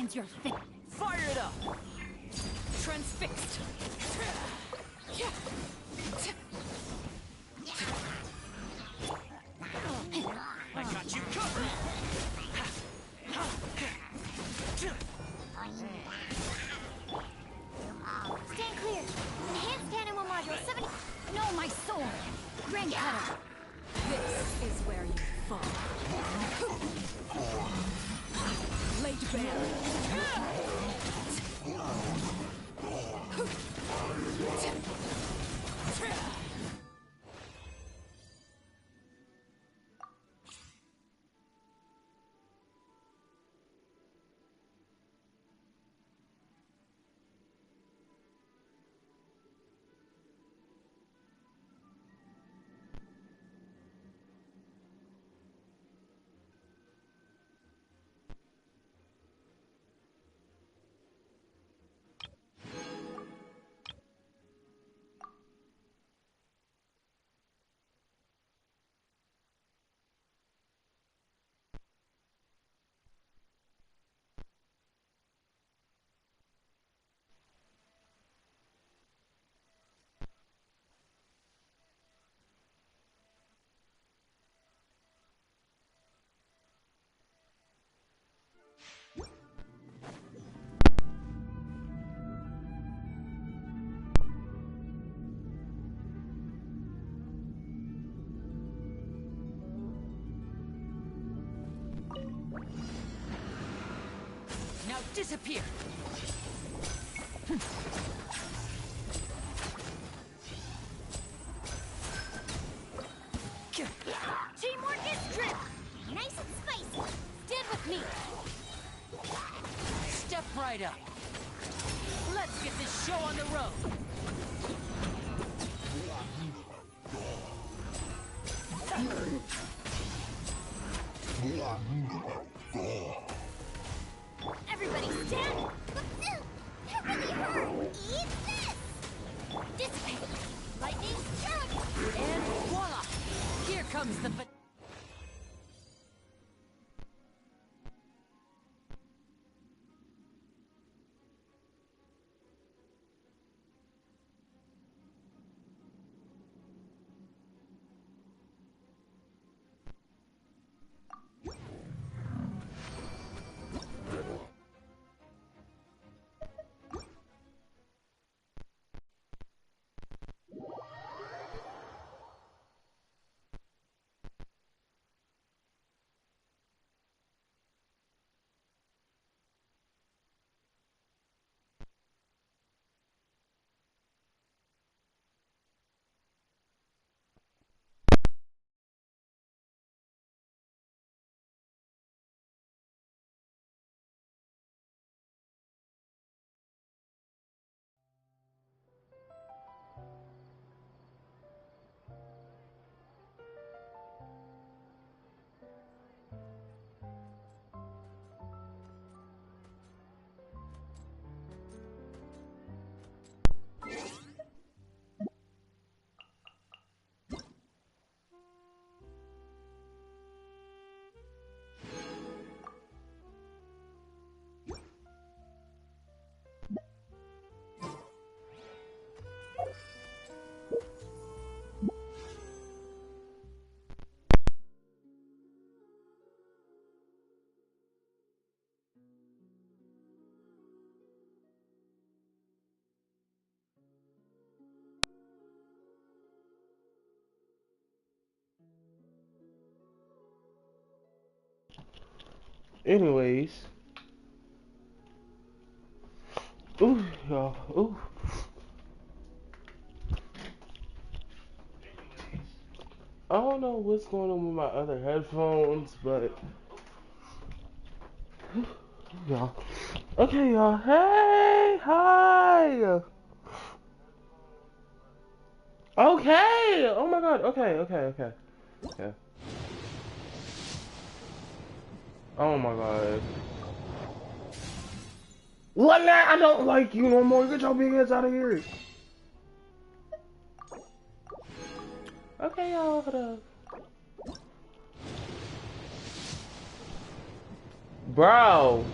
finds your thing. Fire it up! Transfixed! I got you covered! Stand clear. Enhanced animal module 7. No, my sword. Grand cutter. This is where you fall. Laid bare. Now disappear! Teamwork is drip. Nice and spicy. Stand with me. Step right up. Let's get this show on the road. Everybody stand. That really hurt. Eat this. Dissipate. Lightning. And voila! Here comes the... Anyways. Ooh, y'all. Ooh. I don't know what's going on with my other headphones, but y'all. Okay, y'all. Hey, hi. Okay. Oh my God. Okay. Okay. Oh my God. What now? I don't like you no more. Get your big ass out of here. Okay, y'all. Hold up. Bro.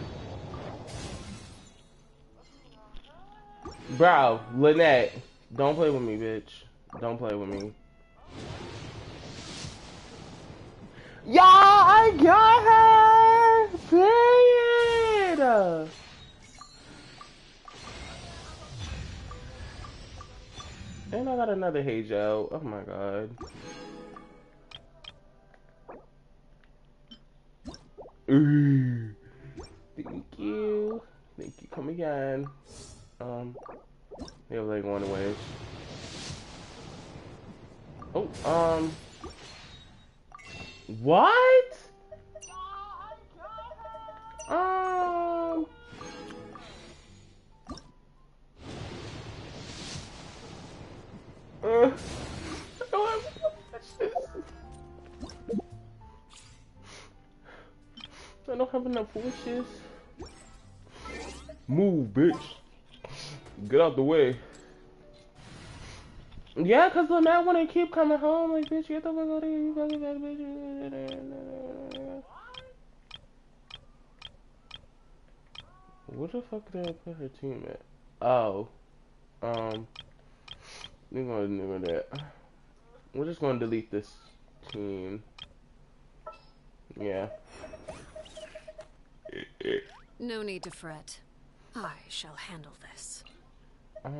Bro, Lynette, don't play with me, bitch. Don't play with me. Yeah, I got her! Period! And I got another Hey Joe. Oh my god. Ooh. Thank you. Thank you. Come again. Yeah, like one away. Oh, what? Um, I don't have enough wishes. I don't have enough wishes. Move, bitch. Get out the way. Yeah, cause Lynette wanna keep coming home. Like, bitch, get the fuck out of here. You fucking bad bitch. Where the fuck did I put her team at? Oh, we're gonna do that. We're just gonna delete this team. Yeah. No need to fret. I shall handle this. I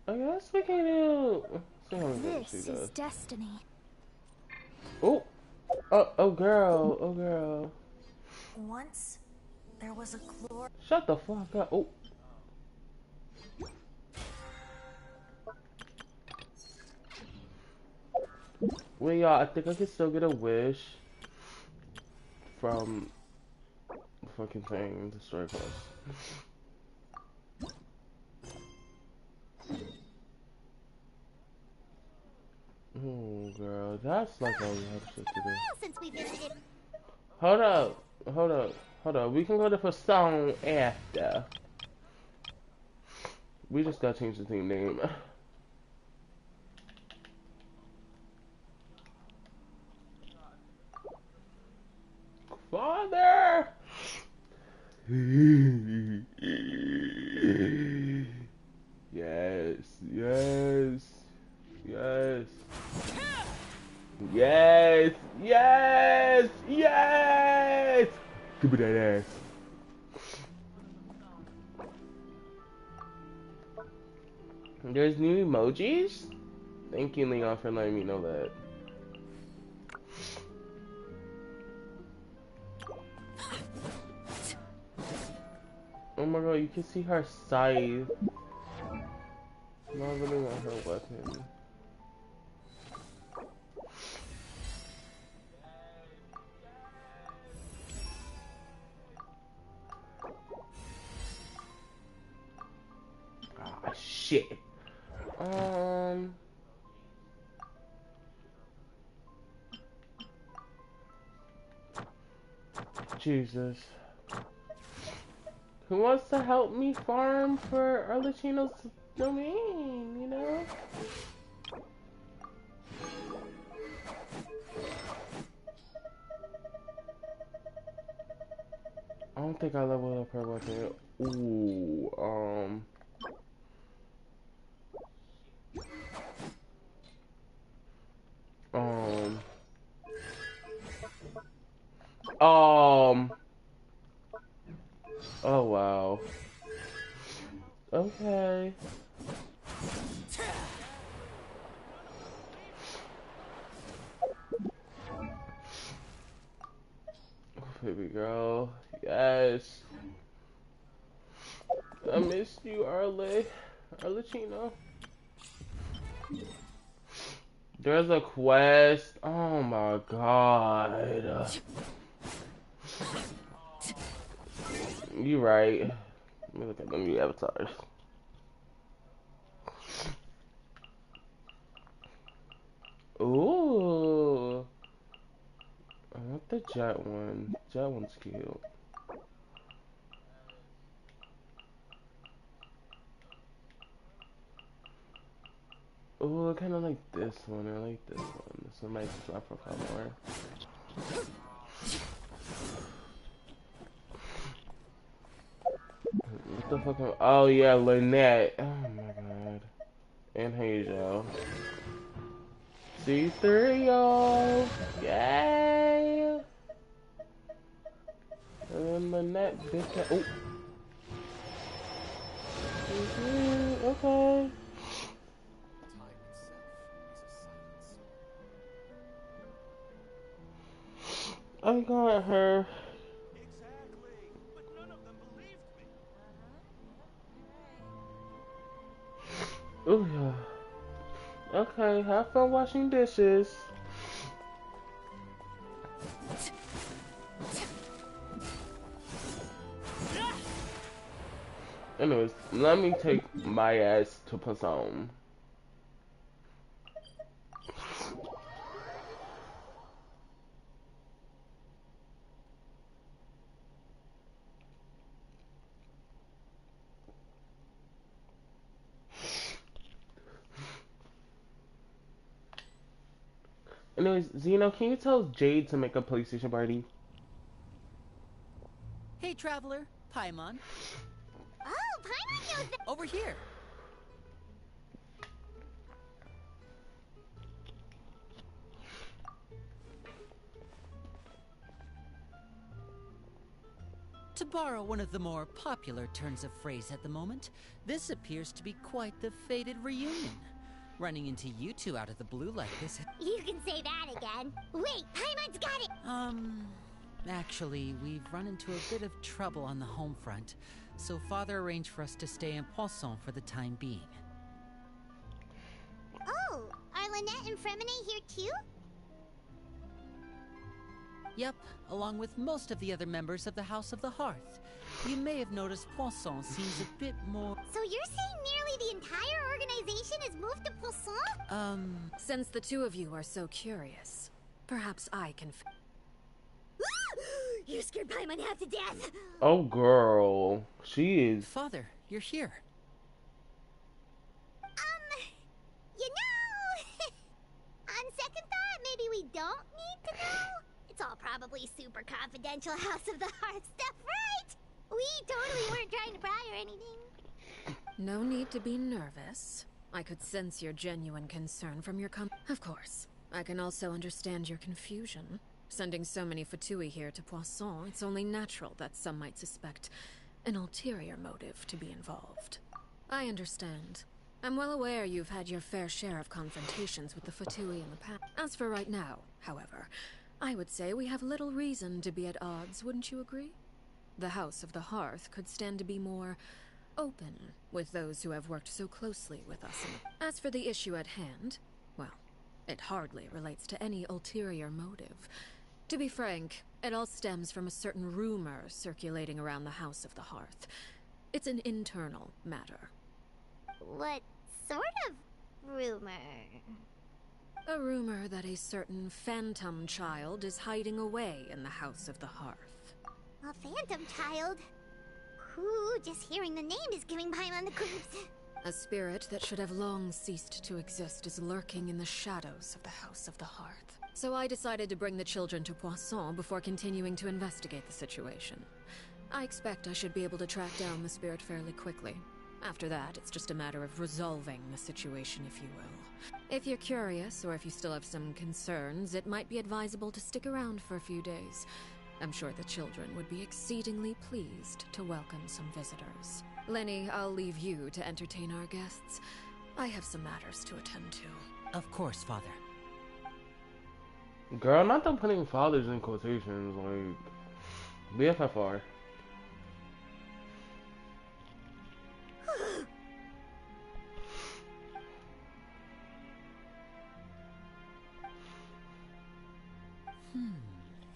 guess we can do. This is destiny. Oh, oh, girl, oh, girl. Once, there was a glory. Shut the fuck up. Oh. Wait, y'all, I think I can still get a wish from the fucking thing, the story quest. Oh, girl, that's like a lot of shit to do. Since we visited. Hold up, hold up, hold up. We can go to for song after. We just gotta change the team name. Father! Yes, yes, yes. Yes, yes, yes! Give me that ass. There's new emojis? Thank you, Leon, for letting me know that. Oh my god, you can see her scythe. Marveling on her weapon. Ah, shit. Jesus. Who wants to help me farm for Arlecchino's domain, you know? I don't think I leveled up her weapon. Ooh, um, oh wow. Okay. Baby girl, yes. I missed you, Arlecchino. There's a quest. Oh my god. You right. Let me look at them new avatars. Ooh. I want the jet one. Jet one's cute. Ooh, I kind of like this one. I like this one. This one might fit my profile more. the fucking? Oh yeah, Lynette. Oh my god. And Hazel. C3, y'all. Yay. And then Lynette, bitch. Oh. Okay. I got her. Exactly, but none of them believed me. Oh yeah. Okay, have fun washing dishes. Anyways, let me take my ass to Poisson. Anyways, Zeno, can you tell Jade to make a PlayStation party? Hey, traveler. Paimon. Oh, Paimon knows that. Over here. To borrow one of the more popular turns of phrase at the moment, this appears to be quite the fated reunion. Running into you two out of the blue like this... You can say that again. Wait, Paimon's got it. Actually, we've run into a bit of trouble on the home front, so Father arranged for us to stay in Poisson for the time being. Oh, are Lynette and Fremine here too? Yep, along with most of the other members of the House of the Hearth. You may have noticed Poisson seems a bit more... So you're saying nearly the entire organization has moved to Poisson? Since the two of you are so curious, perhaps I can... You scared Paimon half to death. Oh, girl. She is... Father, you're here. You know, on second thought, maybe we don't need to know. It's all probably super confidential House of the Hearth stuff, right? We totally weren't trying to pry or anything. No need to be nervous. I could sense your genuine concern from your Of course, I can also understand your confusion. Sending so many Fatui here to Poisson, it's only natural that some might suspect an ulterior motive to be involved. I understand. I'm well aware you've had your fair share of confrontations with the Fatui in the past. As for right now, however, I would say we have little reason to be at odds, wouldn't you agree? The House of the Hearth could stand to be more open with those who have worked so closely with us. As for the issue at hand, well, it hardly relates to any ulterior motive. To be frank, it all stems from a certain rumor circulating around the House of the Hearth. It's an internal matter. What sort of rumor? A rumor that a certain phantom child is hiding away in the House of the Hearth. A phantom child? Ooh, just hearing the name is giving Paimon the creeps. A spirit that should have long ceased to exist is lurking in the shadows of the House of the Hearth. So I decided to bring the children to Poisson before continuing to investigate the situation. I expect I should be able to track down the spirit fairly quickly. After that, it's just a matter of resolving the situation, if you will. If you're curious, or if you still have some concerns, it might be advisable to stick around for a few days. I'm sure the children would be exceedingly pleased to welcome some visitors. Lenny, I'll leave you to entertain our guests. I have some matters to attend to. Of course, Father. Girl, not them putting fathers in quotations, like... BFFR.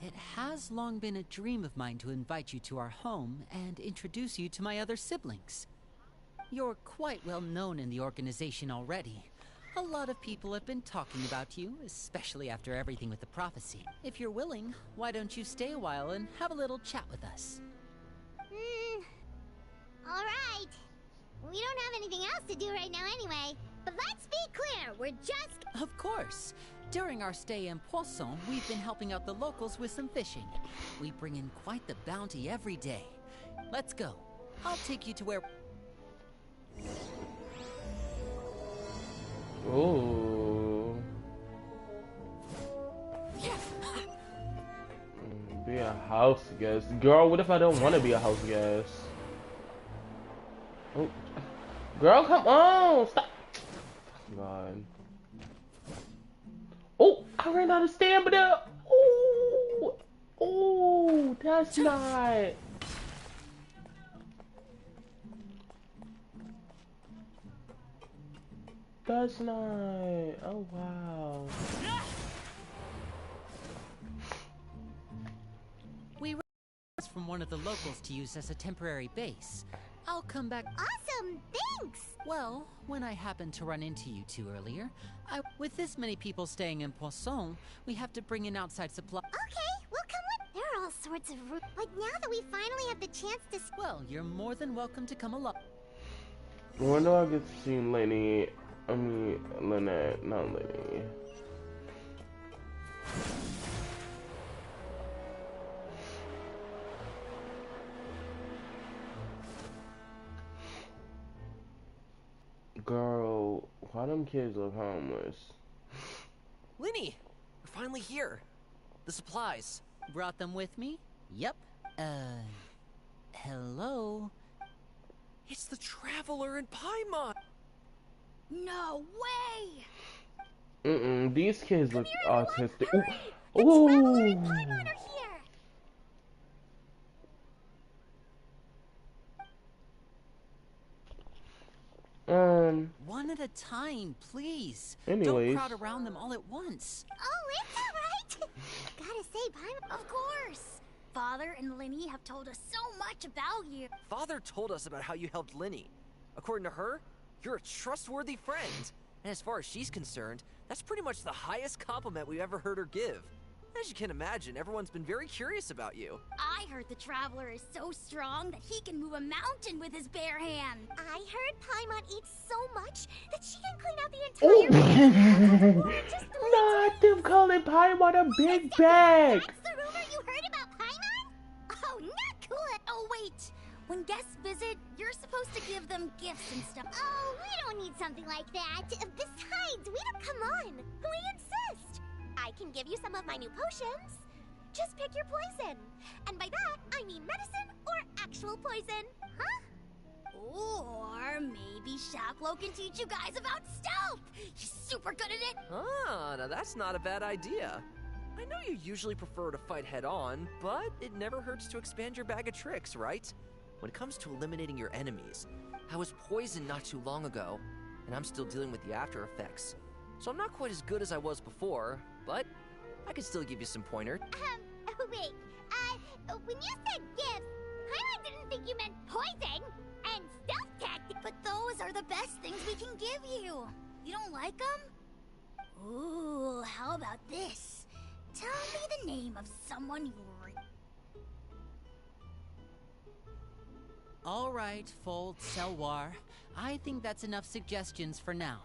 It has long been a dream of mine to invite you to our home and introduce you to my other siblings. You're quite well known in the organization already. A lot of people have been talking about you, especially after everything with the prophecy. If you're willing, why don't you stay a while and have a little chat with us? Alright. We don't have anything else to do right now anyway. But let's be clear, we're just... Of course. During our stay in Poisson, we've been helping out the locals with some fishing. We bring in quite the bounty every day. Let's go. I'll take you to where... Ooh. Be a house guest. Girl, what if I don't want to be a house guest? Oh. Girl, come on! Stop! God. Oh, I ran out of stamina! Oh! Oh, that's not... That's not... Oh, wow. We rented from one of the locals to use as a temporary base. I'll come back... Awesome, thanks! Well, when I happened to run into you two earlier, with this many people staying in Poisson, we have to bring in outside supply... Okay, we'll come with... There are all sorts of like, now that we finally have the chance to... Well, you're more than welcome to come along. When do I get to see Lenny? I mean, Lynette, not Lenny. Girl, why them kids look homeless? Linny, we're finally here. The supplies. Brought them with me? Yep. Hello? It's the Traveler in Paimon. No way! These kids look autistic. Hurry! Ooh. The Traveler and Paimon are here! One at a time, please. Anyways. Don't crowd around them all at once. Oh, it's alright! Gotta say, Paimon... Of course! Father and Linny have told us so much about you. Father told us about how you helped Linny. According to her, you're a trustworthy friend. And as far as she's concerned, that's pretty much the highest compliment we've ever heard her give. As you can imagine, everyone's been very curious about you. I heard the Traveler is so strong that he can move a mountain with his bare hand. I heard Paimon eats so much that she can clean out the entire Not them calling Paimon a big bag. That's the rumor you heard about Paimon? Oh, not cool. Oh, wait. When guests visit, you're supposed to give them gifts and stuff. Oh, we don't need something like that. Besides, we don't... Come on. We insist. I can give you some of my new potions. Just pick your poison. And by that, I mean medicine or actual poison. Huh? Or maybe Shaplo can teach you guys about stealth. He's super good at it. Ah, now that's not a bad idea. I know you usually prefer to fight head-on, but it never hurts to expand your bag of tricks, right? When it comes to eliminating your enemies, I was poisoned not too long ago, and I'm still dealing with the after effects. So I'm not quite as good as I was before, but I can still give you some pointers. Wait, when you said gifts, Paimon didn't think you meant poison and stealth tactics. But those are the best things we can give you. You don't like them? Ooh, how about this? Tell me the name of someone you All right, Fold, Selwar. I think that's enough suggestions for now.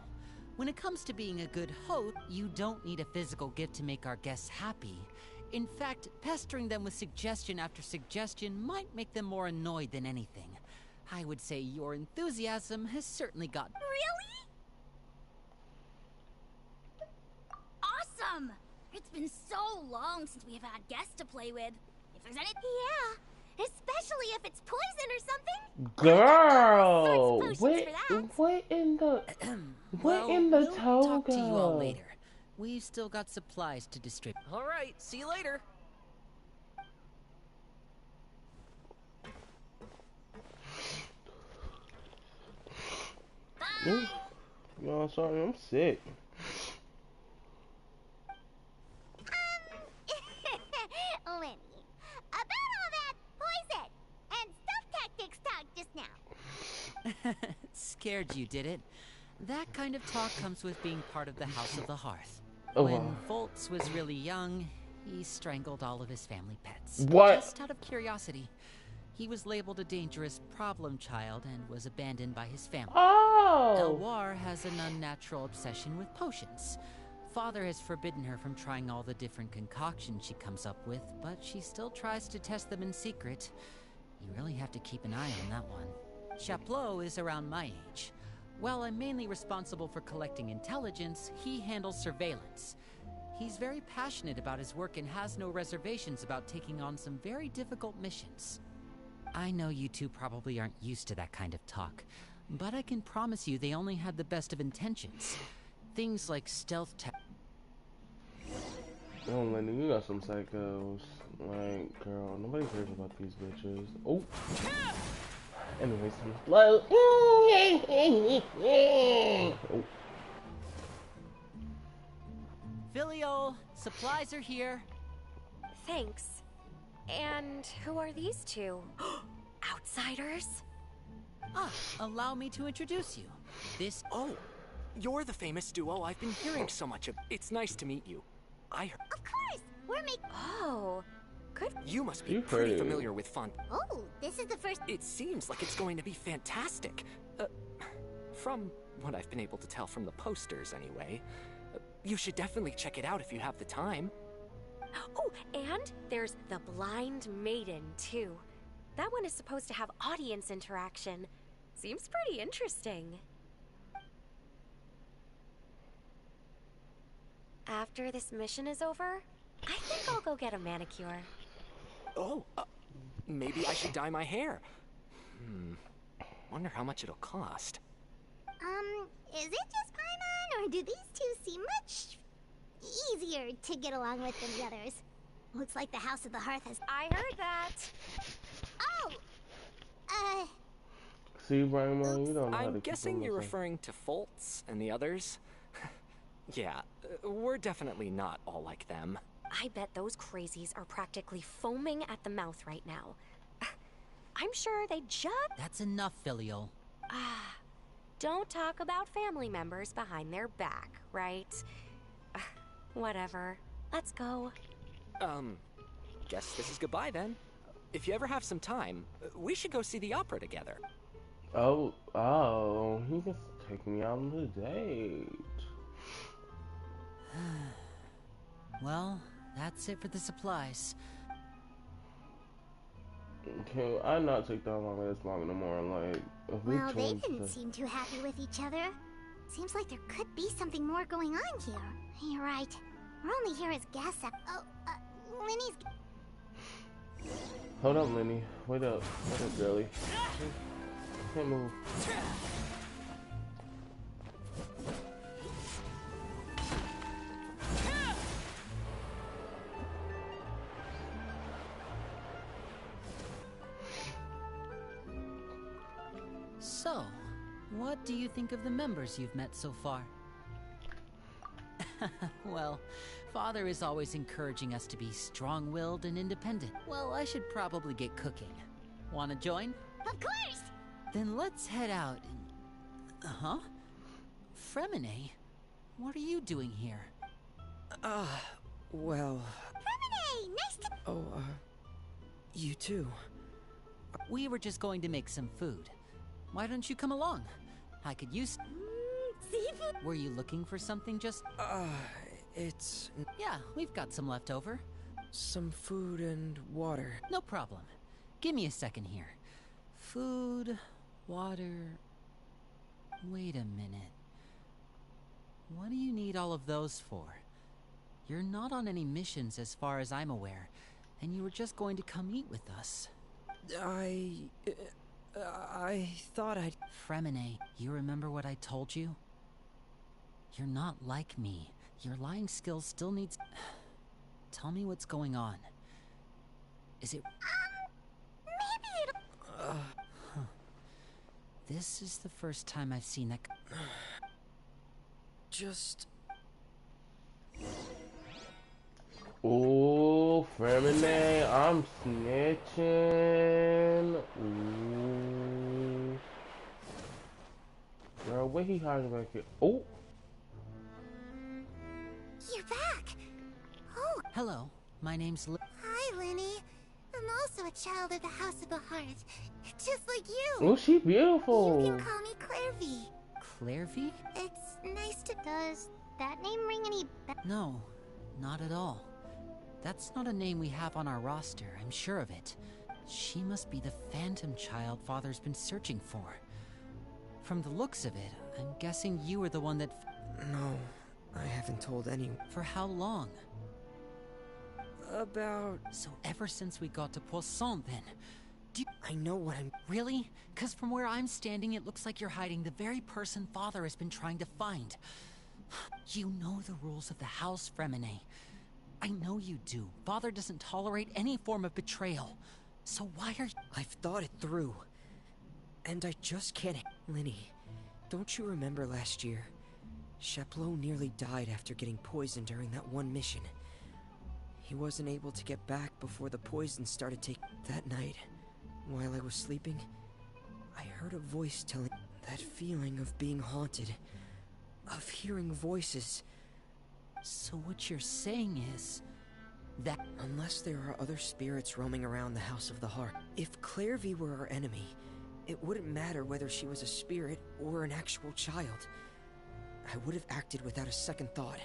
When it comes to being a good host, you don't need a physical gift to make our guests happy. In fact, pestering them with suggestion after suggestion might make them more annoyed than anything. I would say your enthusiasm has certainly got... Really? Awesome! It's been so long since we have had guests to play with. If there's any... Yeah, especially if it's poison or something. Girl, What in the we'll toga? talk to you all later. We've still got supplies to distribute. All right, see you later. No, sorry, I'm sick. Lenny, about all that poison and stealth tactics talk just now. Scared you, did it? That kind of talk comes with being part of the House of the Hearth. Oh. When Voltz was really young, he strangled all of his family pets. What? Just out of curiosity. He was labeled a dangerous problem child and was abandoned by his family. Oh! Elwar has an unnatural obsession with potions. Father has forbidden her from trying all the different concoctions she comes up with, but she still tries to test them in secret. You really have to keep an eye on that one. Chaplot is around my age. While I'm mainly responsible for collecting intelligence, he handles surveillance. He's very passionate about his work and has no reservations about taking on some very difficult missions. I know you two probably aren't used to that kind of talk, but I can promise you they only had the best of intentions. Things like stealth Oh, Lenny, you got some psychos. Like, girl, nobody cares about these bitches. Oh. Anyways, I'm slow. Oh. Filial, supplies are here. Thanks. And who are these two? Outsiders? Ah, allow me to introduce you. This... Oh, you're the famous duo I've been hearing so much of. It's nice to meet you. Of course! We're making... Oh, good. You must be You've pretty heard it. familiar with fun. Oh, this is the first... It seems like it's going to be fantastic. From what I've been able to tell from the posters, anyway. You should definitely check it out if you have the time. Oh, and there's the Blind Maiden, too. That one is supposed to have audience interaction. Seems pretty interesting. After this mission is over, I think I'll go get a manicure. Oh, maybe I should dye my hair. Wonder how much it'll cost. Is it just Paimon, or do these two seem much easier to get along with than the others? Looks like the House of the Hearth has... I heard that. Oh! See, Brian, you don't know how to I'm keep guessing them you're myself. referring to Foltz and the others. Yeah, we're definitely not all like them. I bet those crazies are practically foaming at the mouth right now. I'm sure they just... That's enough, Filial. Don't talk about family members behind their back, right? Whatever. Let's go. Guess this is goodbye then. If you ever have some time, we should go see the opera together. Oh, he just take me out on the date. Well, that's it for the supplies. Can I not take that long? This long no more. Like, if we Well, they change didn't the... seem too happy with each other. Seems like there could be something more going on here. You're right. We're only here as guests at... Oh, Lenny's... Hold up, Lenny. Wait up. Wait up, girlie. Can't move. So, what do you think of the members you've met so far? Well, Father is always encouraging us to be strong-willed and independent. Well, I should probably get cooking. Wanna join? Of course! Then let's head out and... Huh? Fremine? What are you doing here? Well... Fremine! Nice to... Oh, you too. We were just going to make some food. Why don't you come along? I could use... Seafood? Were you looking for something just... It's... Yeah, we've got some left over. some food and water. No problem. Give me a second here. Food, water... Wait a minute. What do you need all of those for? You're not on any missions as far as I'm aware, and you were just going to come eat with us. I thought I'd... Fremine, you remember what I told you? You're not like me. Your lying skills still needs... Tell me what's going on. Is it... Maybe it'll... This is the first time I've seen that... just... Ooh, Fremine, I'm snitching. Ooh. Girl, what he hiding back here? Oh. You're back! Oh, Hello, my name's hi, Lenny. I'm also a child of the House of the Hearth, just like you. Oh, she beautiful. You can call me Clairvy. Clairvy? It's nice to... Does that name ring any... No, not at all. That's not a name we have on our roster, I'm sure of it. She must be the phantom child Father's been searching for. From the looks of it, I'm guessing you were the one that... No, I haven't told anyone. For how long? About... So ever since we got to Poisson, then? I know what I'm... Really? 'Cause from where I'm standing, it looks like you're hiding the very person Father has been trying to find. You know the rules of the house, Fremine. I know you do. Father doesn't tolerate any form of betrayal. So why are you... I've thought it through. And I just can't... Linny, don't you remember last year? Chaplot nearly died after getting poisoned during that one mission. He wasn't able to get back before the poison started taking... That night, while I was sleeping, I heard a voice telling... That feeling of being haunted, of hearing voices. So what you're saying is... that... Unless there are other spirits roaming around the House of the Heart. If Clairvy were our enemy, it wouldn't matter whether she was a spirit or an actual child. I would have acted without a second thought,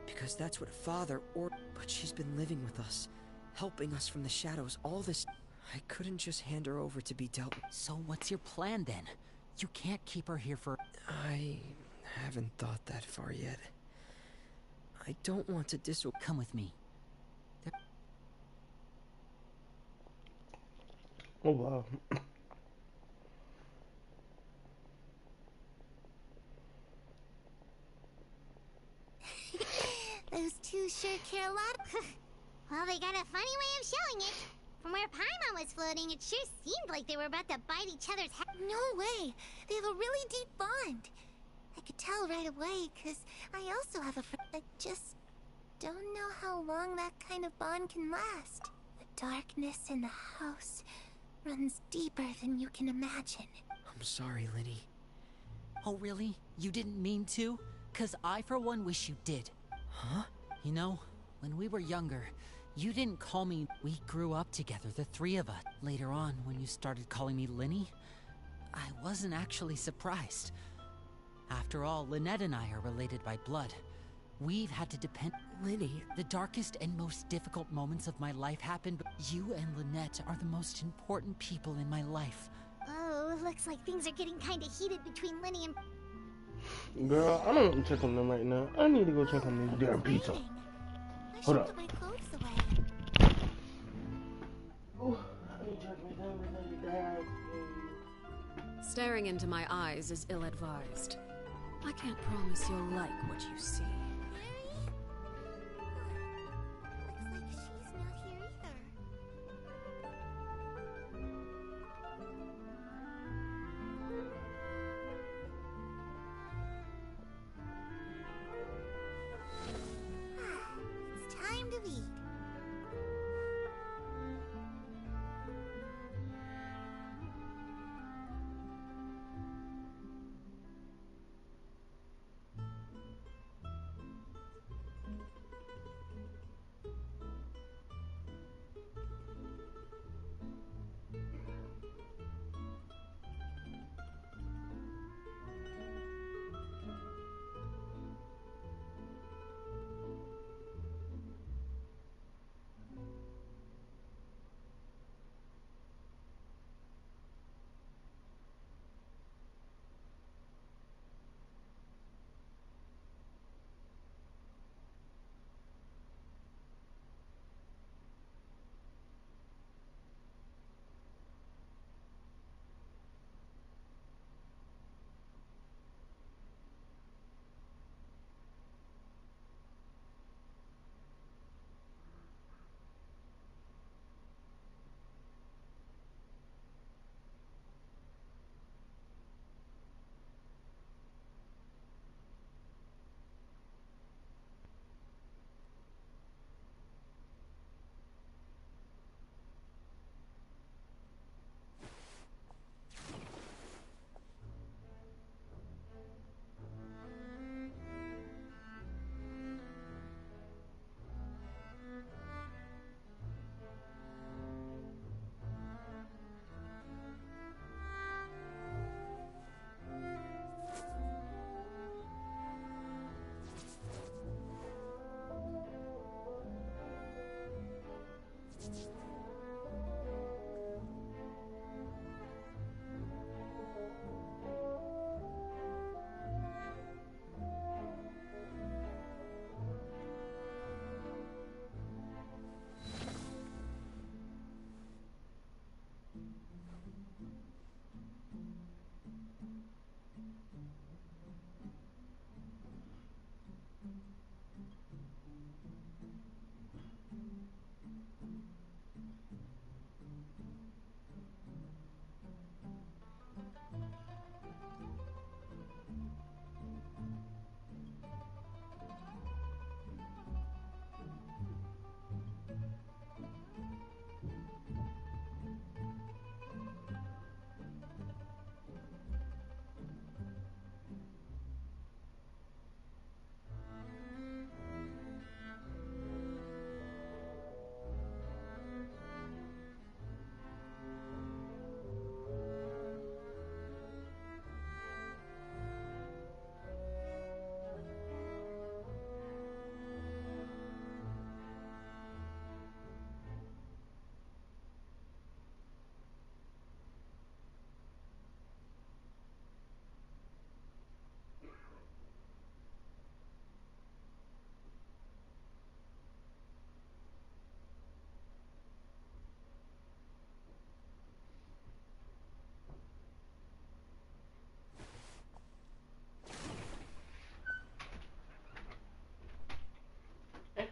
because that's what Father or... But she's been living with us, helping us from the shadows all this... I couldn't just hand her over to be dealt with. So what's your plan then? You can't keep her here for... I haven't thought that far yet. I don't want to Come with me. Oh wow. Those two sure care a lot. Well, they got a funny way of showing it. From where Paimon was floating, it sure seemed like they were about to bite each other's head. No way! They have a really deep bond. I could tell right away, because I also have a friend. I just don't know how long that kind of bond can last. The darkness in the house runs deeper than you can imagine. I'm sorry, Linny. Oh really? You didn't mean to? 'Cause I for one wish you did. Huh? You know, when we were younger, you didn't call me... We grew up together, the three of us. Later on, when you started calling me Linny, I wasn't actually surprised. After all, Lynette and I are related by blood. We've had to depend... Linny... The darkest and most difficult moments of my life happened, but you and Lynette are the most important people in my life. Oh, looks like things are getting kind of heated between Linny and... Girl, I don't want to check on them right now. I need to go check on this damn pizza. I Hold should up. put my clothes away. Oh, I need to check my damn. Staring into my eyes is ill-advised. I can't promise you'll like what you see. Looks like she's not here either. It's time to eat.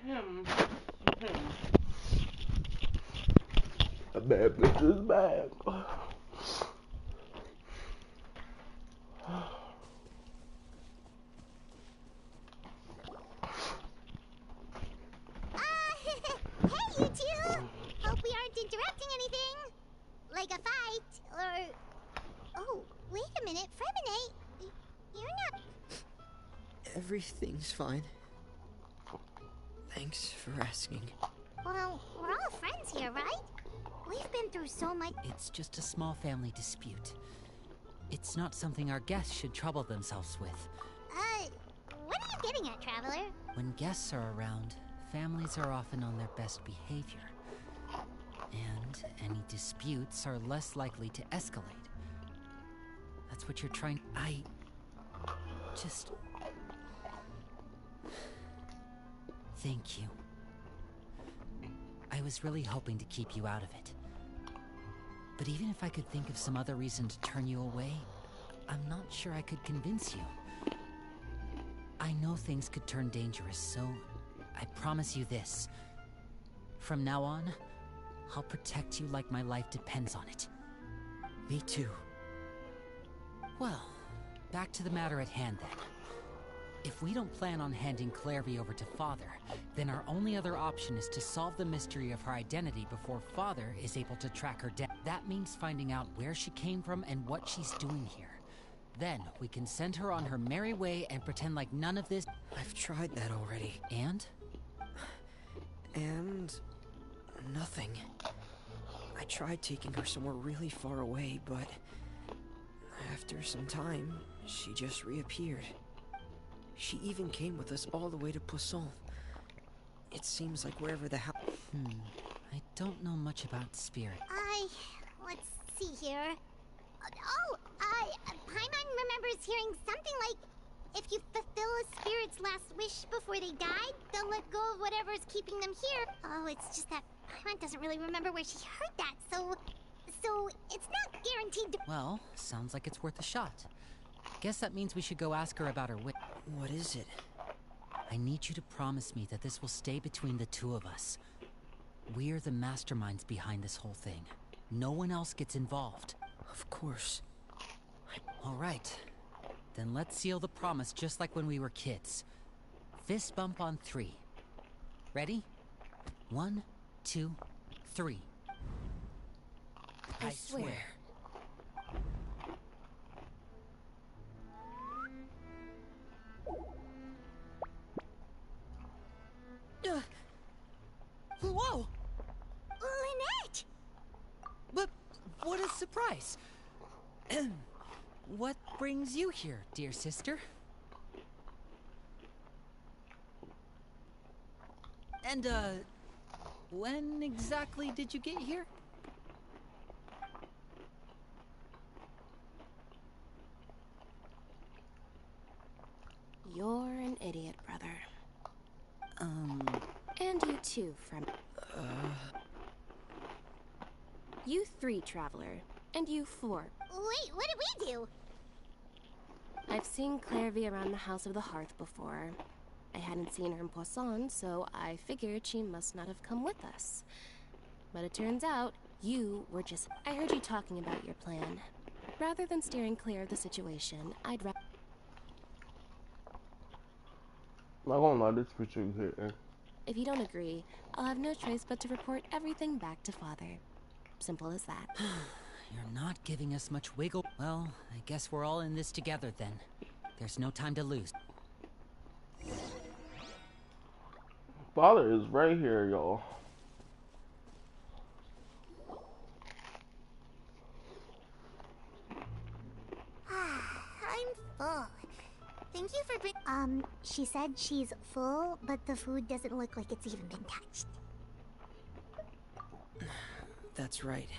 him. A bad bitch is bad. Hey, you two! Hope we aren't interrupting anything. Like a fight, or... Oh, wait a minute, Freminate. You're not... Everything's fine. Thanks for asking. Well, we're all friends here, right? We've been through so much... It's just a small family dispute. It's not something our guests should trouble themselves with. What are you getting at, Traveler? When guests are around, families are often on their best behavior. And any disputes are less likely to escalate. That's what you're trying... I... just... Thank you. I was really hoping to keep you out of it. But even if I could think of some other reason to turn you away, I'm not sure I could convince you. I know things could turn dangerous, so I promise you this. From now on, I'll protect you like my life depends on it. Me too. Well, back to the matter at hand then. If we don't plan on handing Clairvy over to Father, then our only other option is to solve the mystery of her identity before Father is able to track her down. That means finding out where she came from and what she's doing here. Then we can send her on her merry way and pretend like none of this... I've tried that already. And? And... nothing. I tried taking her somewhere really far away, but... after some time, she just reappeared. She even came with us all the way to Poisson. It seems like wherever the hell... I don't know much about spirit. Let's see here. Paimon remembers hearing something like, if you fulfill a spirit's last wish before they died, they'll let go of whatever's keeping them here. Oh, it's just that Paimon doesn't really remember where she heard that, so it's not guaranteed to... Well, sounds like it's worth a shot. Guess that means we should go ask her about her wish. What is it? I need you to promise me that this will stay between the two of us. We're the masterminds behind this whole thing. No one else gets involved. Of course. All right. Then let's seal the promise just like when we were kids. Fist bump on 3. Ready? 1, 2, 3. I swear. Whoa! Lynette! But what a surprise! What brings you here, dear sister? And, when exactly did you get here? You're an idiot, brother. And you too, You 3, Traveler. And you 4. Wait, what did we do? I've seen Clairvy around the House of the Hearth before. I hadn't seen her in Poisson, so I figured she must not have come with us. But it turns out, you were just... I heard you talking about your plan. Rather than steering clear of the situation, I'd rather... Not gonna lie, this picture here. If you don't agree, I'll have no choice but to report everything back to Father. Simple as that. You're not giving us much wiggle. Well, I guess we're all in this together then. There's no time to lose. Father is right here, y'all. I'm full. Thank you for bringing... She said she's full, but the food doesn't look like it's even been touched. That's right.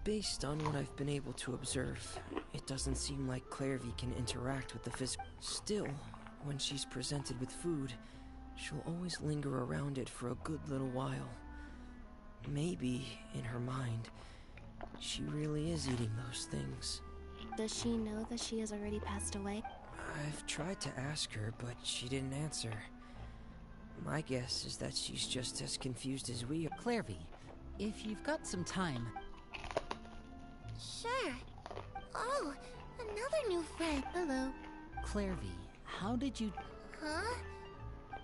Based on what I've been able to observe, it doesn't seem like Clairvy can interact with the physical. Still, when she's presented with food, she'll always linger around it for a good little while. Maybe, in her mind, she really is eating those things. Does she know that she has already passed away? I've tried to ask her, but she didn't answer. My guess is that she's just as confused as we are. Clairvy, if you've got some time... Sure. Oh, another new friend. Hello. Clairvy, how did you... Huh?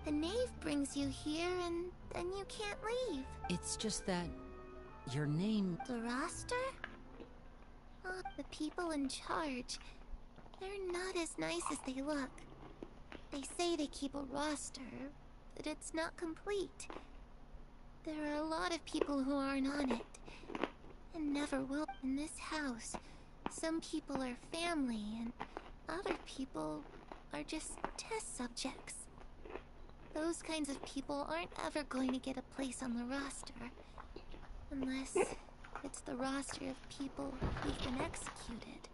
The knave brings you here and then you can't leave. It's just that... your name... The roster? Oh, the people in charge. They're not as nice as they look. They say they keep a roster, but it's not complete. There are a lot of people who aren't on it, and never will. In this house, some people are family, and other people are just test subjects. Those kinds of people aren't ever going to get a place on the roster, unless it's the roster of people who've been executed.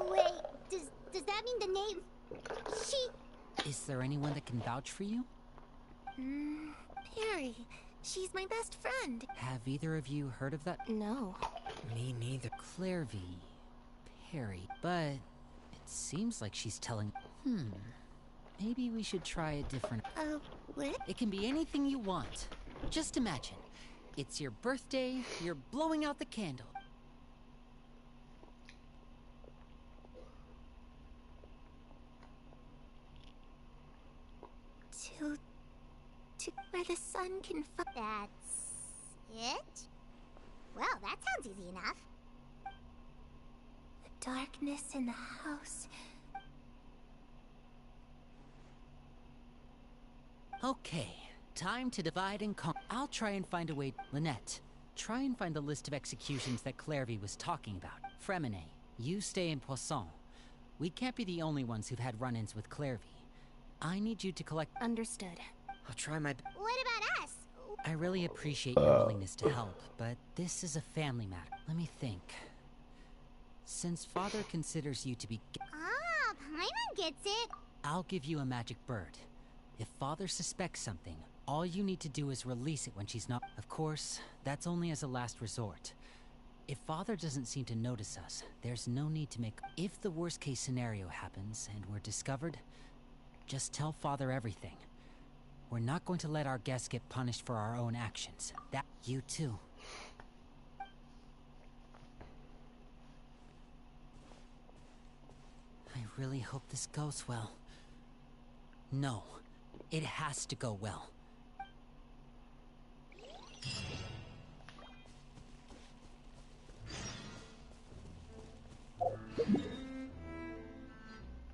Wait, does that mean the name... She... Is there anyone that can vouch for you? Perry. She's my best friend. Have either of you heard of that? No. Me neither. Clairvy. Perry. But it seems like she's telling... Maybe we should try a different... What? It can be anything you want. Just imagine. It's your birthday, you're blowing out the candle. To where the sun can That's... it? Well, that sounds easy enough. The darkness in the house. Okay, time to divide and conquer. I'll try and find a way... Lynette, try and find the list of executions that Clairvy was talking about. Fremine, you stay in Poisson. We can't be the only ones who've had run-ins with Clairvy. I need you to collect... Understood. I'll try my... What about us? I really appreciate your willingness to help, but this is a family matter. Let me think. Since Father considers you to be... Ah, Paimon gets it. I'll give you a magic bird. If Father suspects something, all you need to do is release it when she's not... Of course, that's only as a last resort. If Father doesn't seem to notice us, there's no need to make... If the worst-case scenario happens and we're discovered, just tell Father everything. We're not going to let our guests get punished for our own actions. That... You too. I really hope this goes well. No. It has to go well.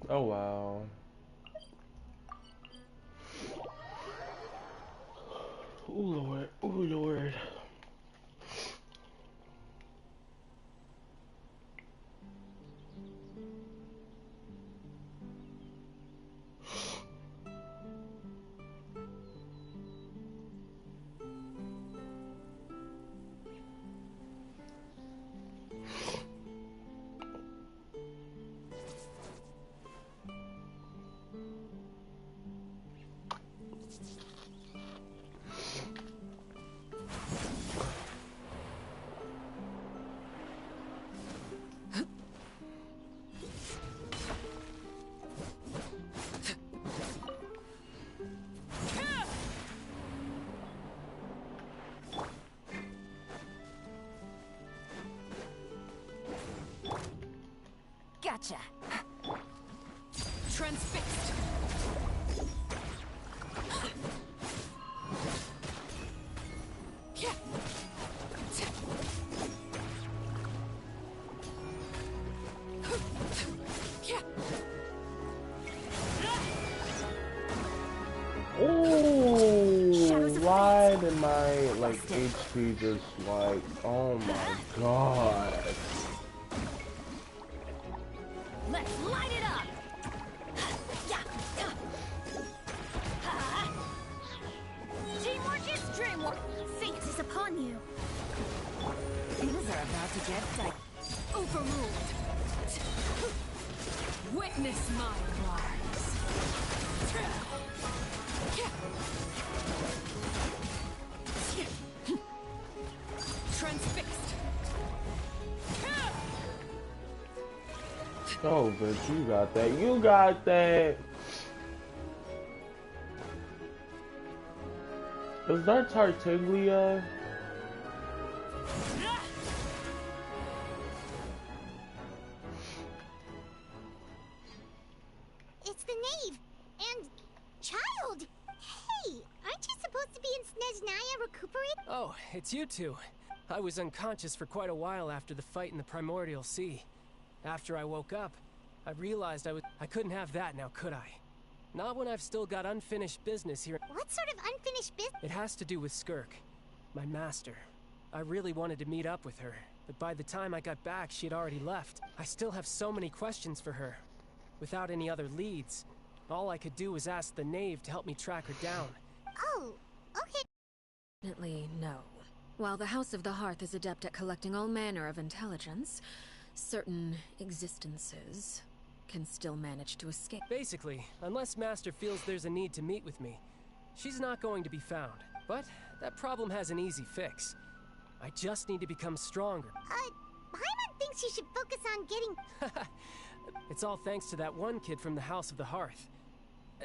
Oh wow. Oh Lord, oh Lord. Gotcha. Transfixed. Oh, why did my like HP just like? Oh my god. Let's light it up! Teamwork is dreamwork! Fate is upon you! Things are about to get tight. Overruled! Witness my rise! Transfixed! Oh, but you got that. You got that. Is that Tartaglia? It's the knave and child. Hey, aren't you supposed to be in Snezhnaya recuperating? Oh, it's you two. I was unconscious for quite a while after the fight in the Primordial Sea. After I woke up, I realized I couldn't have that now, could I? Not when I've still got unfinished business here. What sort of unfinished business? It has to do with Skirk, my master. I really wanted to meet up with her, but by the time I got back, she had already left. I still have so many questions for her. Without any other leads, all I could do was ask the knave to help me track her down. Oh, okay. Definitely no. While the House of the Hearth is adept at collecting all manner of intelligence, certain existences can still manage to escape. Basically, unless Master feels there's a need to meet with me, she's not going to be found. But that problem has an easy fix. I just need to become stronger. Paimon thinks you should focus on getting... It's all thanks to that one kid from the House of the Hearth.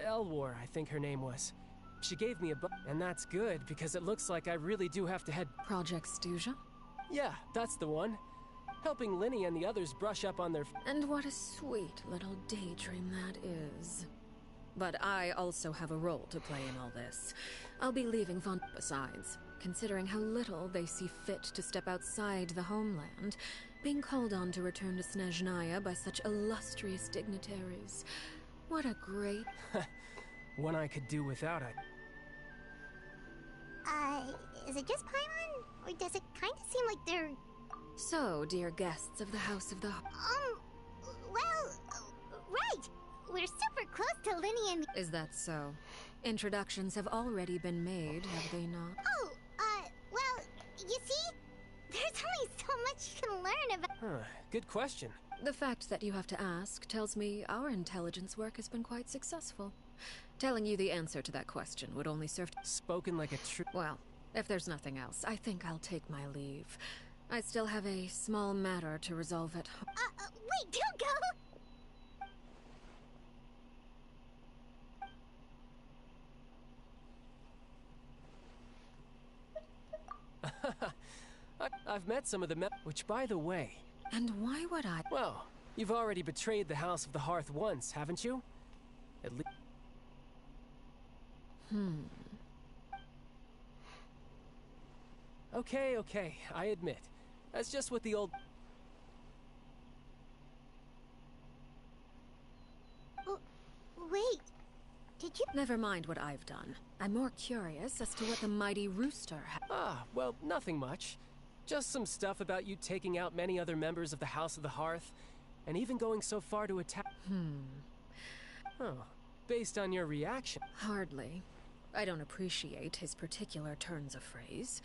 Elwar, I think her name was. She gave me a and that's good, because it looks like I really do have to head... Project Stuja? Yeah, that's the one. Helping Linny and the others brush up on their... And what a sweet little daydream that is. But I also have a role to play in all this. I'll be leaving Besides, considering how little they see fit to step outside the homeland, being called on to return to Snezhnaya by such illustrious dignitaries. What a great... One I could do without it. Is it just Paimon? Or does it kind of seem like they're... So, dear guests of the House of the... right! We're super close to Linny and... Is that so? Introductions have already been made, have they not? Oh, well, you see? There's only so much you can learn about... Huh, good question. The fact that you have to ask tells me our intelligence work has been quite successful. Telling you the answer to that question would only serve to... Spoken like a true... Well, if there's nothing else, I think I'll take my leave. I still have a small matter to resolve at home. Wait, don't go! I've met some of the which, by the way... And why would I? Well, you've already betrayed the House of the Hearth once, haven't you? At least... Okay, I admit. That's just what the old... Wait, did you... Never mind what I've done. I'm more curious as to what the mighty rooster well, nothing much. Just some stuff about you taking out many other members of the House of the Hearth, and even going so far to attack... Oh, based on your reaction... Hardly. I don't appreciate his particular turns of phrase,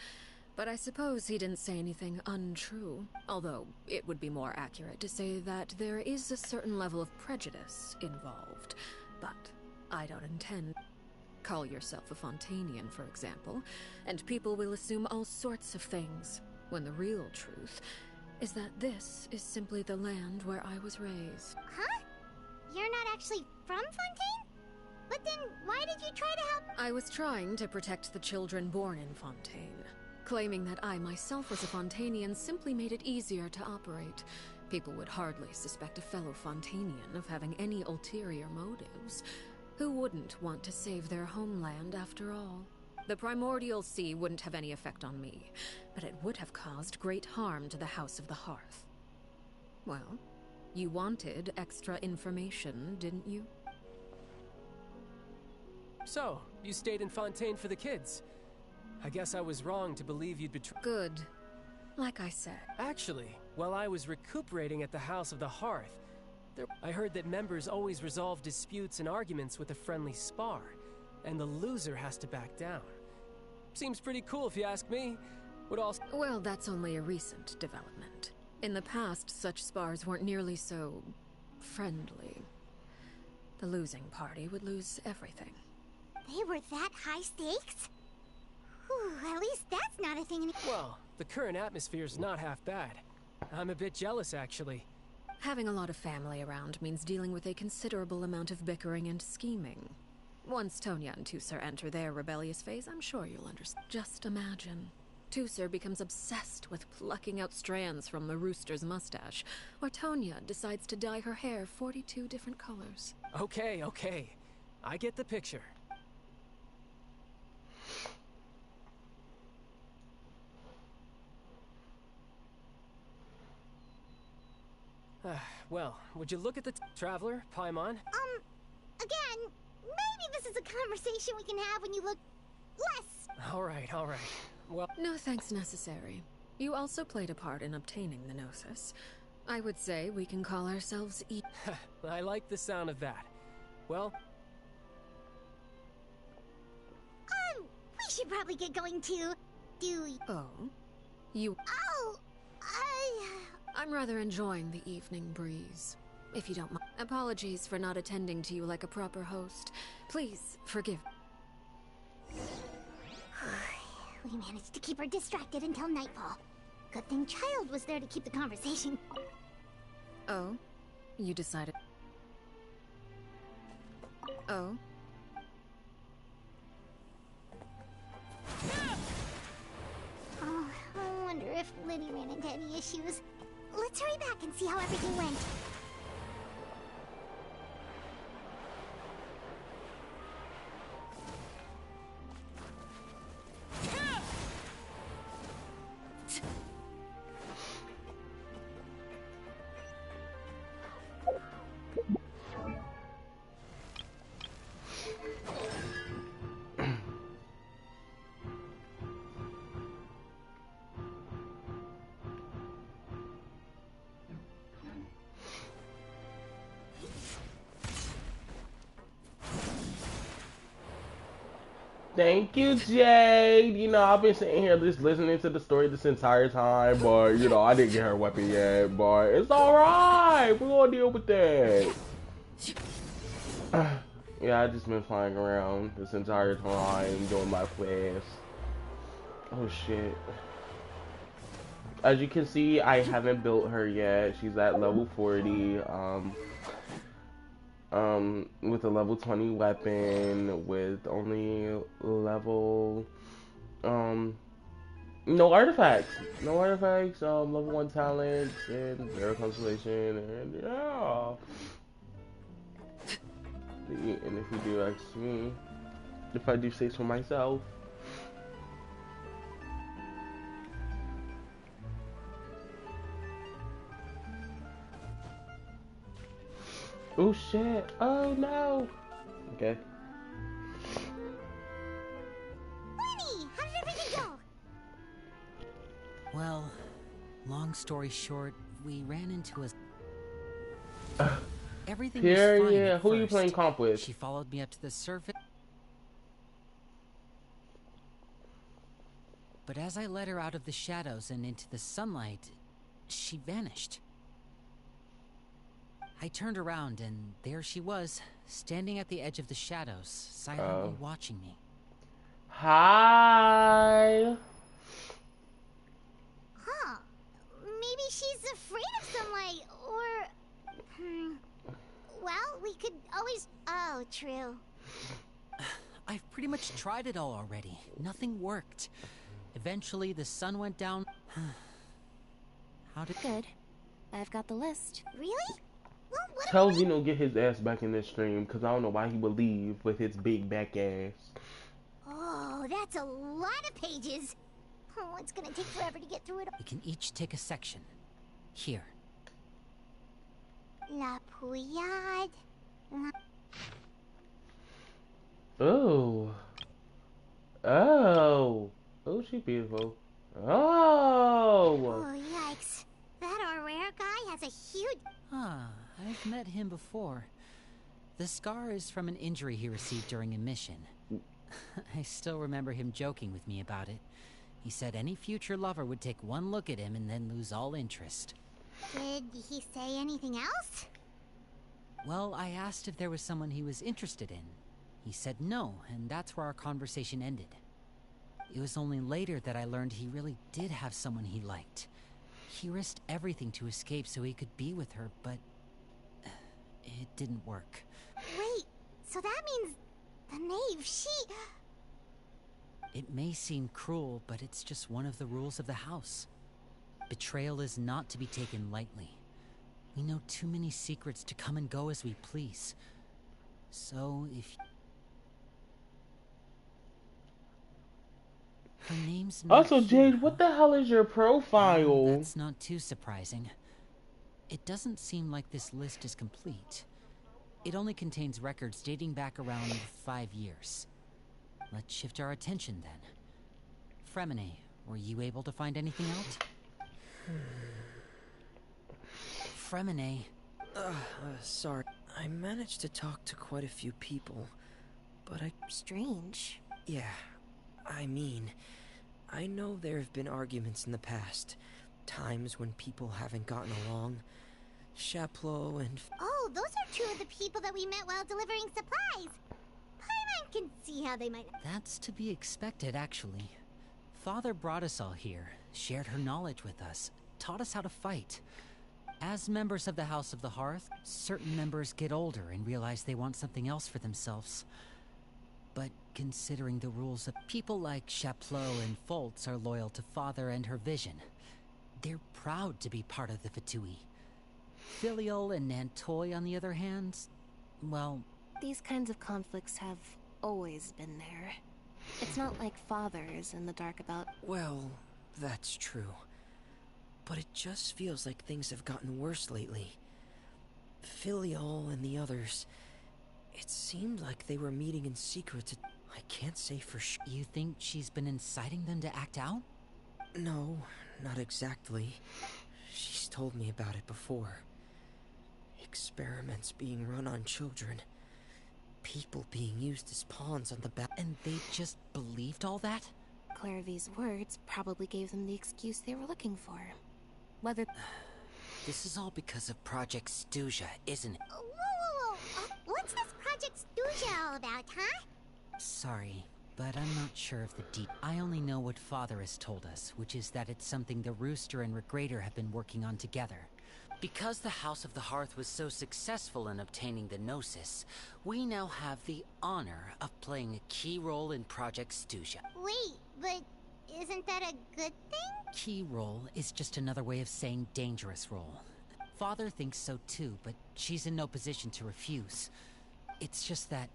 but I suppose he didn't say anything untrue. Although, it would be more accurate to say that there is a certain level of prejudice involved, but I don't intend... Call yourself a Fontanian, for example, and people will assume all sorts of things, when the real truth is that this is simply the land where I was raised. Huh? You're not actually from Fontaine? But then, why did you try to help? I was trying to protect the children born in Fontaine. Claiming that I myself was a Fontanian simply made it easier to operate. People would hardly suspect a fellow Fontanian of having any ulterior motives. Who wouldn't want to save their homeland after all? The Primordial Sea wouldn't have any effect on me, but it would have caused great harm to the House of the Hearth. Well, you wanted extra information, didn't you? So, you stayed in Fontaine for the kids. I guess I was wrong to believe you'd betray... Good. Like I said. Actually, while I was recuperating at the House of the Hearth, I heard that members always resolve disputes and arguments with a friendly spar, and the loser has to back down. Seems pretty cool if you ask me. Would also... Well, that's only a recent development. In the past, such spars weren't nearly so... friendly. The losing party would lose everything. They were that high stakes? Whew, at least that's not a thing. Well, the current atmosphere's not half bad. I'm a bit jealous, actually. Having a lot of family around means dealing with a considerable amount of bickering and scheming. Once Tonya and Tusser enter their rebellious phase, I'm sure you'll understand. Just imagine. Tusser becomes obsessed with plucking out strands from the rooster's mustache, or Tonya decides to dye her hair 42 different colors. Okay, okay. I get the picture. Well, would you look at the Traveler, Paimon? Again, maybe this is a conversation we can have when you look less. All right. Well, No thanks necessary. You also played a part in obtaining the Gnosis. I would say we can call ourselves I like the sound of that. Well, We should probably get going too. Oh? You... Oh, I'm rather enjoying the evening breeze. If you don't mind. Apologies for not attending to you like a proper host. Please, forgive. We managed to keep her distracted until nightfall. Good thing Child was there to keep the conversation. Oh? You decided... Oh? Oh, I wonder if Liddy ran into any issues. Let's hurry back and see how everything went. Thank you, Jade. You know, I've been sitting here just listening to the story this entire time, but you know, I didn't get her weapon yet, but it's alright. We're gonna deal with that. Yeah, I just been flying around this entire time doing my quest. Oh shit. As you can see, I haven't built her yet. She's at level 40. With a level 20 weapon, with only level, no artifacts, level 1 talents, and 0 constellation, and yeah. And if you do ask me, if I do say so myself, oh shit, oh no. Okay. Lenny, how did everything go? Well, long story short, we ran into a... Everything was fine Yeah, at who are you first. playing comp with? She followed me up to the surface. But as I led her out of the shadows and into the sunlight, she vanished. I turned around and there she was, standing at the edge of the shadows, silently watching me. Hi. Huh. Maybe she's afraid of sunlight, or... Well, we could always... Oh, true. I've pretty much tried it all already. Nothing worked. Eventually, the sun went down. How did... Good. I've got the list. Really? Well, what Tell about... Zeno get his ass back in this stream, because I don't know why he would leave with his big back ass. Oh, that's a lot of pages. Oh, it's gonna take forever to get through it all. We can each take a section. Here. La Pouillade. Oh. Oh. Oh, she's beautiful. Oh. Oh, yikes. That Aurora guy has a huge... Ah, I've met him before. The scar is from an injury he received during a mission. I still remember him joking with me about it. He said any future lover would take one look at him and then lose all interest. Did he say anything else? Well, I asked if there was someone he was interested in. He said no, and that's where our conversation ended. It was only later that I learned he really did have someone he liked. He risked everything to escape so he could be with her, but... it didn't work. Wait, so that means The knave, she... It may seem cruel, but it's just one of the rules of the house. Betrayal is not to be taken lightly. We know too many secrets to come and go as we please. So, if... Her name's not Also, here. Jade, what the hell is your profile? That's not too surprising. It doesn't seem like this list is complete. It only contains records dating back around 5 years. Let's shift our attention then. Fremine, were you able to find anything out? Fremine. Sorry. I managed to talk to quite a few people, but Strange. Yeah, I mean, I know there have been arguments in the past. Times when people haven't gotten along. Chaplot and... Oh, those are two of the people that we met while delivering supplies. Paimon can see how they might... That's to be expected, actually. Father brought us all here, shared her knowledge with us, taught us how to fight. As members of the House of the Hearth, certain members get older and realize they want something else for themselves. But considering the rules of people like Chaplot and Foltz are loyal to Father and her vision, they're proud to be part of the Fatui. Filial and Nantoy, on the other hand, well... These kinds of conflicts have always been there. It's not like Father is in the dark about... Well, that's true. But it just feels like things have gotten worse lately. Filial and the others... It seemed like they were meeting in secret. I can't say for sure. You think she's been inciting them to act out? No, not exactly. She's told me about it before. Experiments being run on children. People being used as pawns on the back. And they just believed all that? Clairvy's words probably gave them the excuse they were looking for. Whether... This is all because of Project Stuja, isn't it? Whoa. What's this Project Stuja all about, huh? Sorry, but I'm not sure of the deep. I only know what Father has told us, which is that it's something the Rooster and Regrator have been working on together. Because the House of the Hearth was so successful in obtaining the Gnosis, we now have the honor of playing a key role in Project Stuja. Wait, but isn't that a good thing? Key role is just another way of saying dangerous role. Father thinks so too, but she's in no position to refuse. It's just that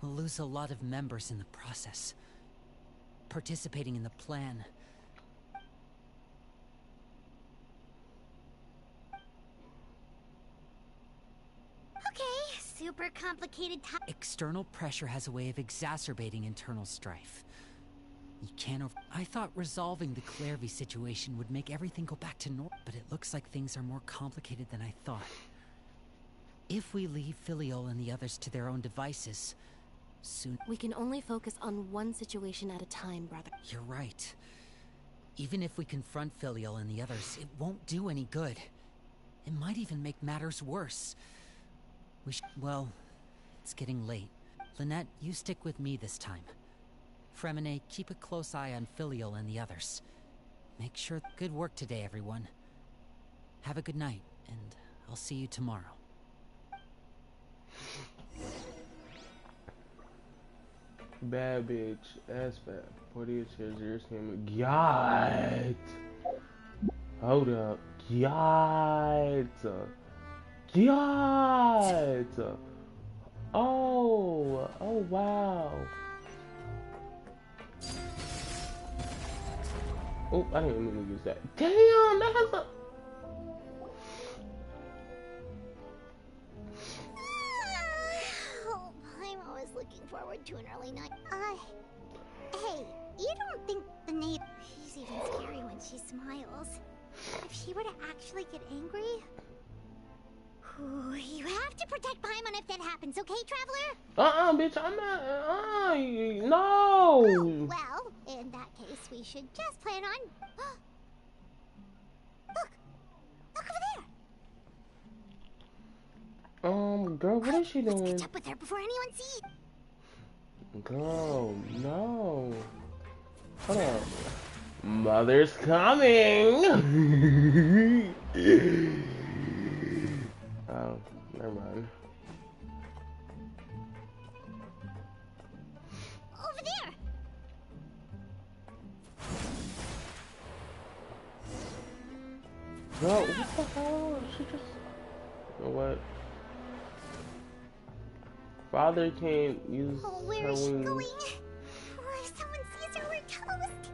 we'll lose a lot of members in the process. Participating in the plan. Okay, super complicated External pressure has a way of exacerbating internal strife. You can't I thought resolving the Clairvy situation would make everything go back to normal, but it looks like things are more complicated than I thought. If we leave Filial and the others to their own devices, soon... We can only focus on one situation at a time, brother. You're right. Even if we confront Filial and the others, it won't do any good. It might even make matters worse. Well, it's getting late. Lynette, you stick with me this time. Fremine, keep a close eye on Filial and the others. Make sure... Good work today, everyone. Have a good night, and I'll see you tomorrow. Bad bitch, ass fat. 48 years, God. Hold up. God. Oh, wow. Oh, I didn't even mean to use that. Damn, that has a... Oh, I'm always looking forward to an early night. Hey, you don't think the knave... She's even scary when she smiles. If she were to actually get angry... Ooh, you have to protect Paimon if that happens, okay, Traveler? Bitch, I'm not... no! Oh, well, in that case, we should just plan on... Look! Look over there! Girl, what is she doing? Let's catch up with her before anyone sees. Girl, no. Hold on. Mother's coming! Oh, never mind. Bro, what the hell? She just... You know what? Father can't use Oh, where her is she wings. going? Oh, if someone sees her, we're toast.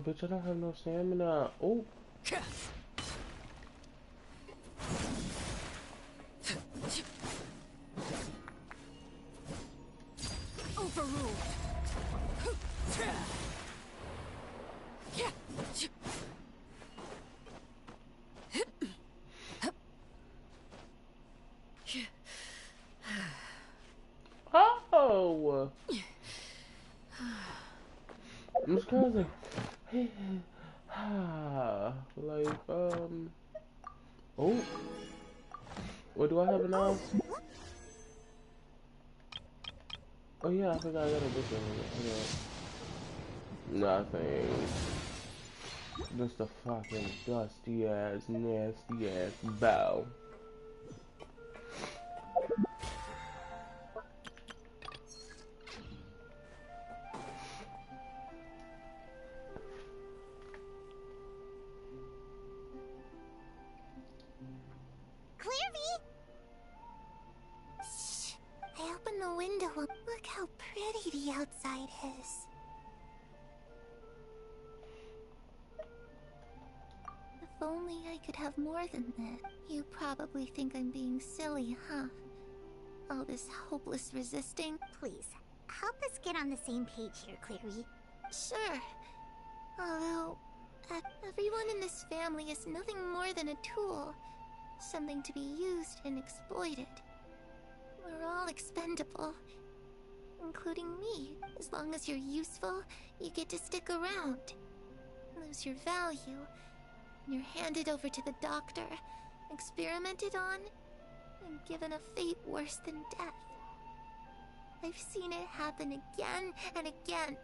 Bitch, I don't have no stamina. Oh. Overruled. Oh. I'm just kind of like, like, oh. What do I have now? Oh yeah, I forgot I got a different one. Nothing. Just a fucking dusty ass, nasty ass bow. Shh. I opened the window. Look how pretty the outside is. If only I could have more than this. You probably think I'm being silly, huh? All this hopeless resisting. Please, help us get on the same page here, Clary. Sure. Although, everyone in this family is nothing more than a tool. Something to be used and exploited. We're all expendable. Including me. As long as you're useful, you get to stick around. Lose your value. You're handed over to the doctor, experimented on, and given a fate worse than death. I've seen it happen again and again,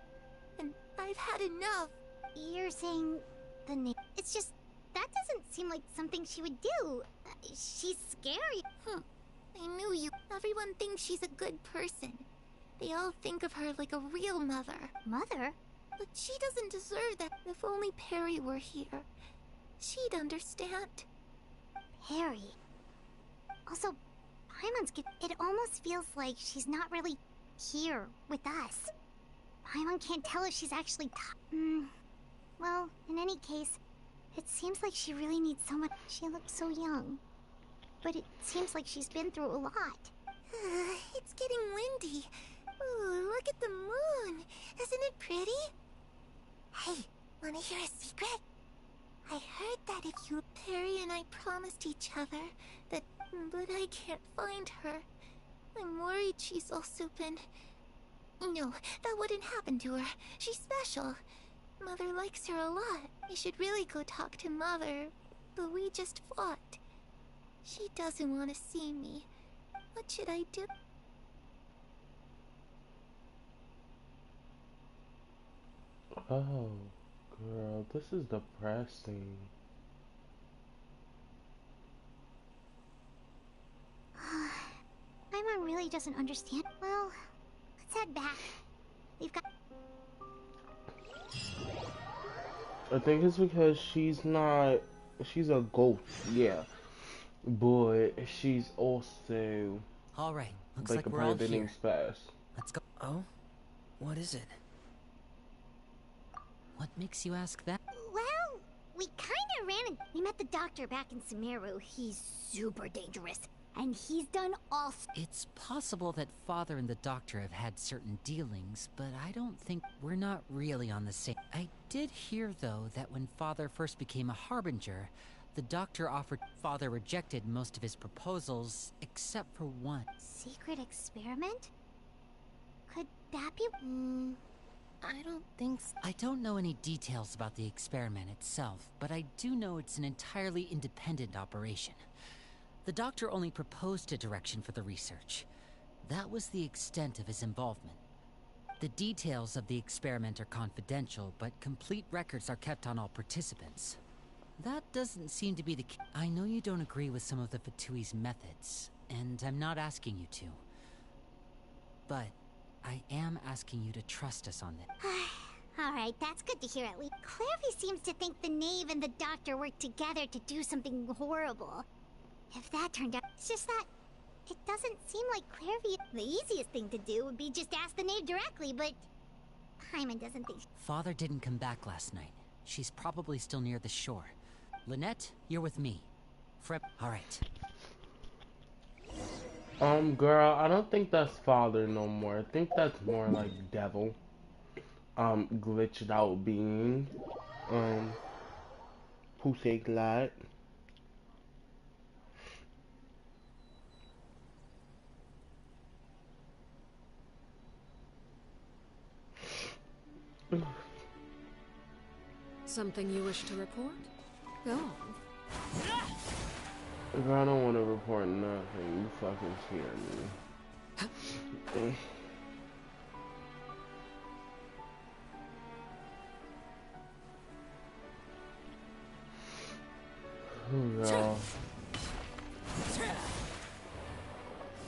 and I've had enough. You're saying the name. It's just, that doesn't seem like something she would do. She's scary. I knew you. Everyone thinks she's a good person. They all think of her like a real mother. Mother? But she doesn't deserve that. If only Perry were here, she'd understand. Perry. Also, Paimon's it almost feels like she's not really here with us. Paimon can't tell if she's actually well, in any case, it seems like she really needs someone. She looks so young. But it seems like she's been through a lot. It's getting windy. Ooh, look at the moon. Isn't it pretty? Hey, wanna hear a secret? I heard that if you... Perry and I promised each other that... But I can't find her. I'm worried she's also been... No, that wouldn't happen to her. She's special. Mother likes her a lot. I should really go talk to Mother. But we just fought. She doesn't want to see me. What should I do? Oh, girl, this is depressing. Paimon really doesn't understand. Well, let's head back. We've got... I think it's because she's not... She's a ghost, yeah. But she's also... Alright, looks like like a we're all breathing here. space. Let's go. Oh? What is it? What makes you ask that? Well, we kinda ran we met the doctor back in Sumeru. He's super dangerous. And he's done all... It's possible that Father and the Doctor have had certain dealings, but I don't think we're not really on the same... I did hear, though, that when Father first became a Harbinger, the Doctor offered... Father rejected most of his proposals, except for one. Secret experiment? Could that be... I don't think so. I don't know any details about the experiment itself, but I do know it's an entirely independent operation. The Doctor only proposed a direction for the research. That was the extent of his involvement. The details of the experiment are confidential, but complete records are kept on all participants. That doesn't seem to be the case. I know you don't agree with some of the Fatui's methods, and I'm not asking you to. But I am asking you to trust us on this. Alright, that's good to hear at least. Clairvy seems to think the knave and the doctor worked together to do something horrible. If that turned out, it's just that it doesn't seem like Clairvy. The easiest thing to do would be just ask the knave directly, but Hyman doesn't think. Father didn't come back last night. She's probably still near the shore. Lynette, you're with me. Alright. Girl, I don't think that's father no more. I think that's more like devil. Glitched out being. Who say glad? Something you wish to report? Go on. Girl, I don't want to report nothing. You fucking scare me. Y'all.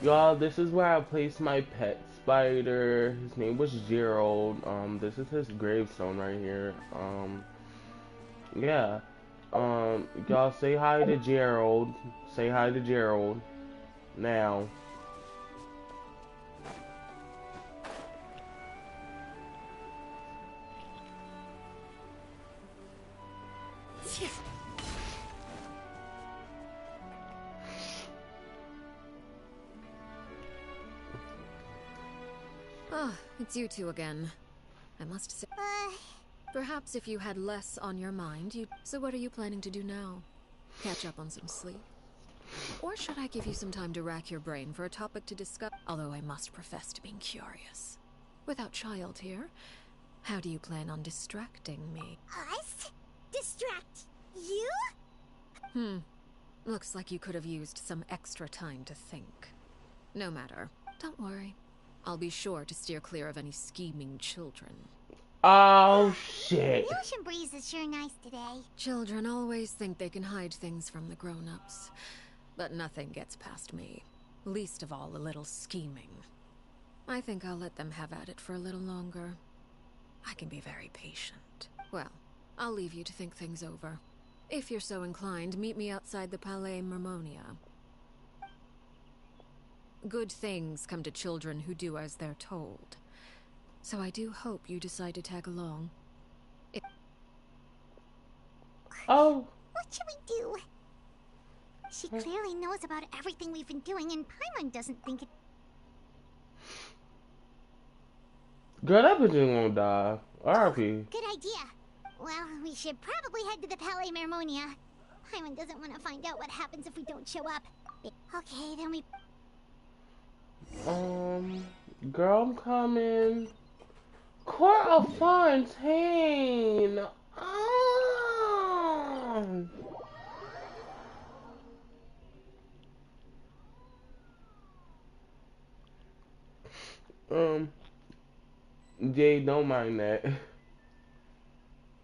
Y'all, this is where I placed my pet spider. His name was Gerald. This is his gravestone right here. Yeah. Y'all say hi to Gerald. Say hi to Gerald. Now. Ah, it's you two again. I must say... Perhaps if you had less on your mind, you'd... So what are you planning to do now? Catch up on some sleep? Or should I give you some time to rack your brain for a topic to discuss? Although I must profess to being curious. Without child here, how do you plan on distracting me? Us? Distract you? Looks like you could have used some extra time to think. No matter. Don't worry. I'll be sure to steer clear of any scheming children. Oh, shit. The ocean breeze is sure nice today. Children always think they can hide things from the grown-ups. But nothing gets past me. Least of all a little scheming. I think I'll let them have at it for a little longer. I can be very patient. Well, I'll leave you to think things over. If you're so inclined, meet me outside the Palais Mermonia. Good things come to children who do as they're told. So I do hope you decide to tag along. Oh. What should we do? She clearly knows about everything we've been doing, and Paimon doesn't think it... Girl, that bitch ain't gonna die. R.I.P. Good idea. Well, we should probably head to the Palais Mermonia. Paimon doesn't want to find out what happens if we don't show up. Okay, then we... Girl, I'm coming. Court of Fontaine. Jay, don't mind that.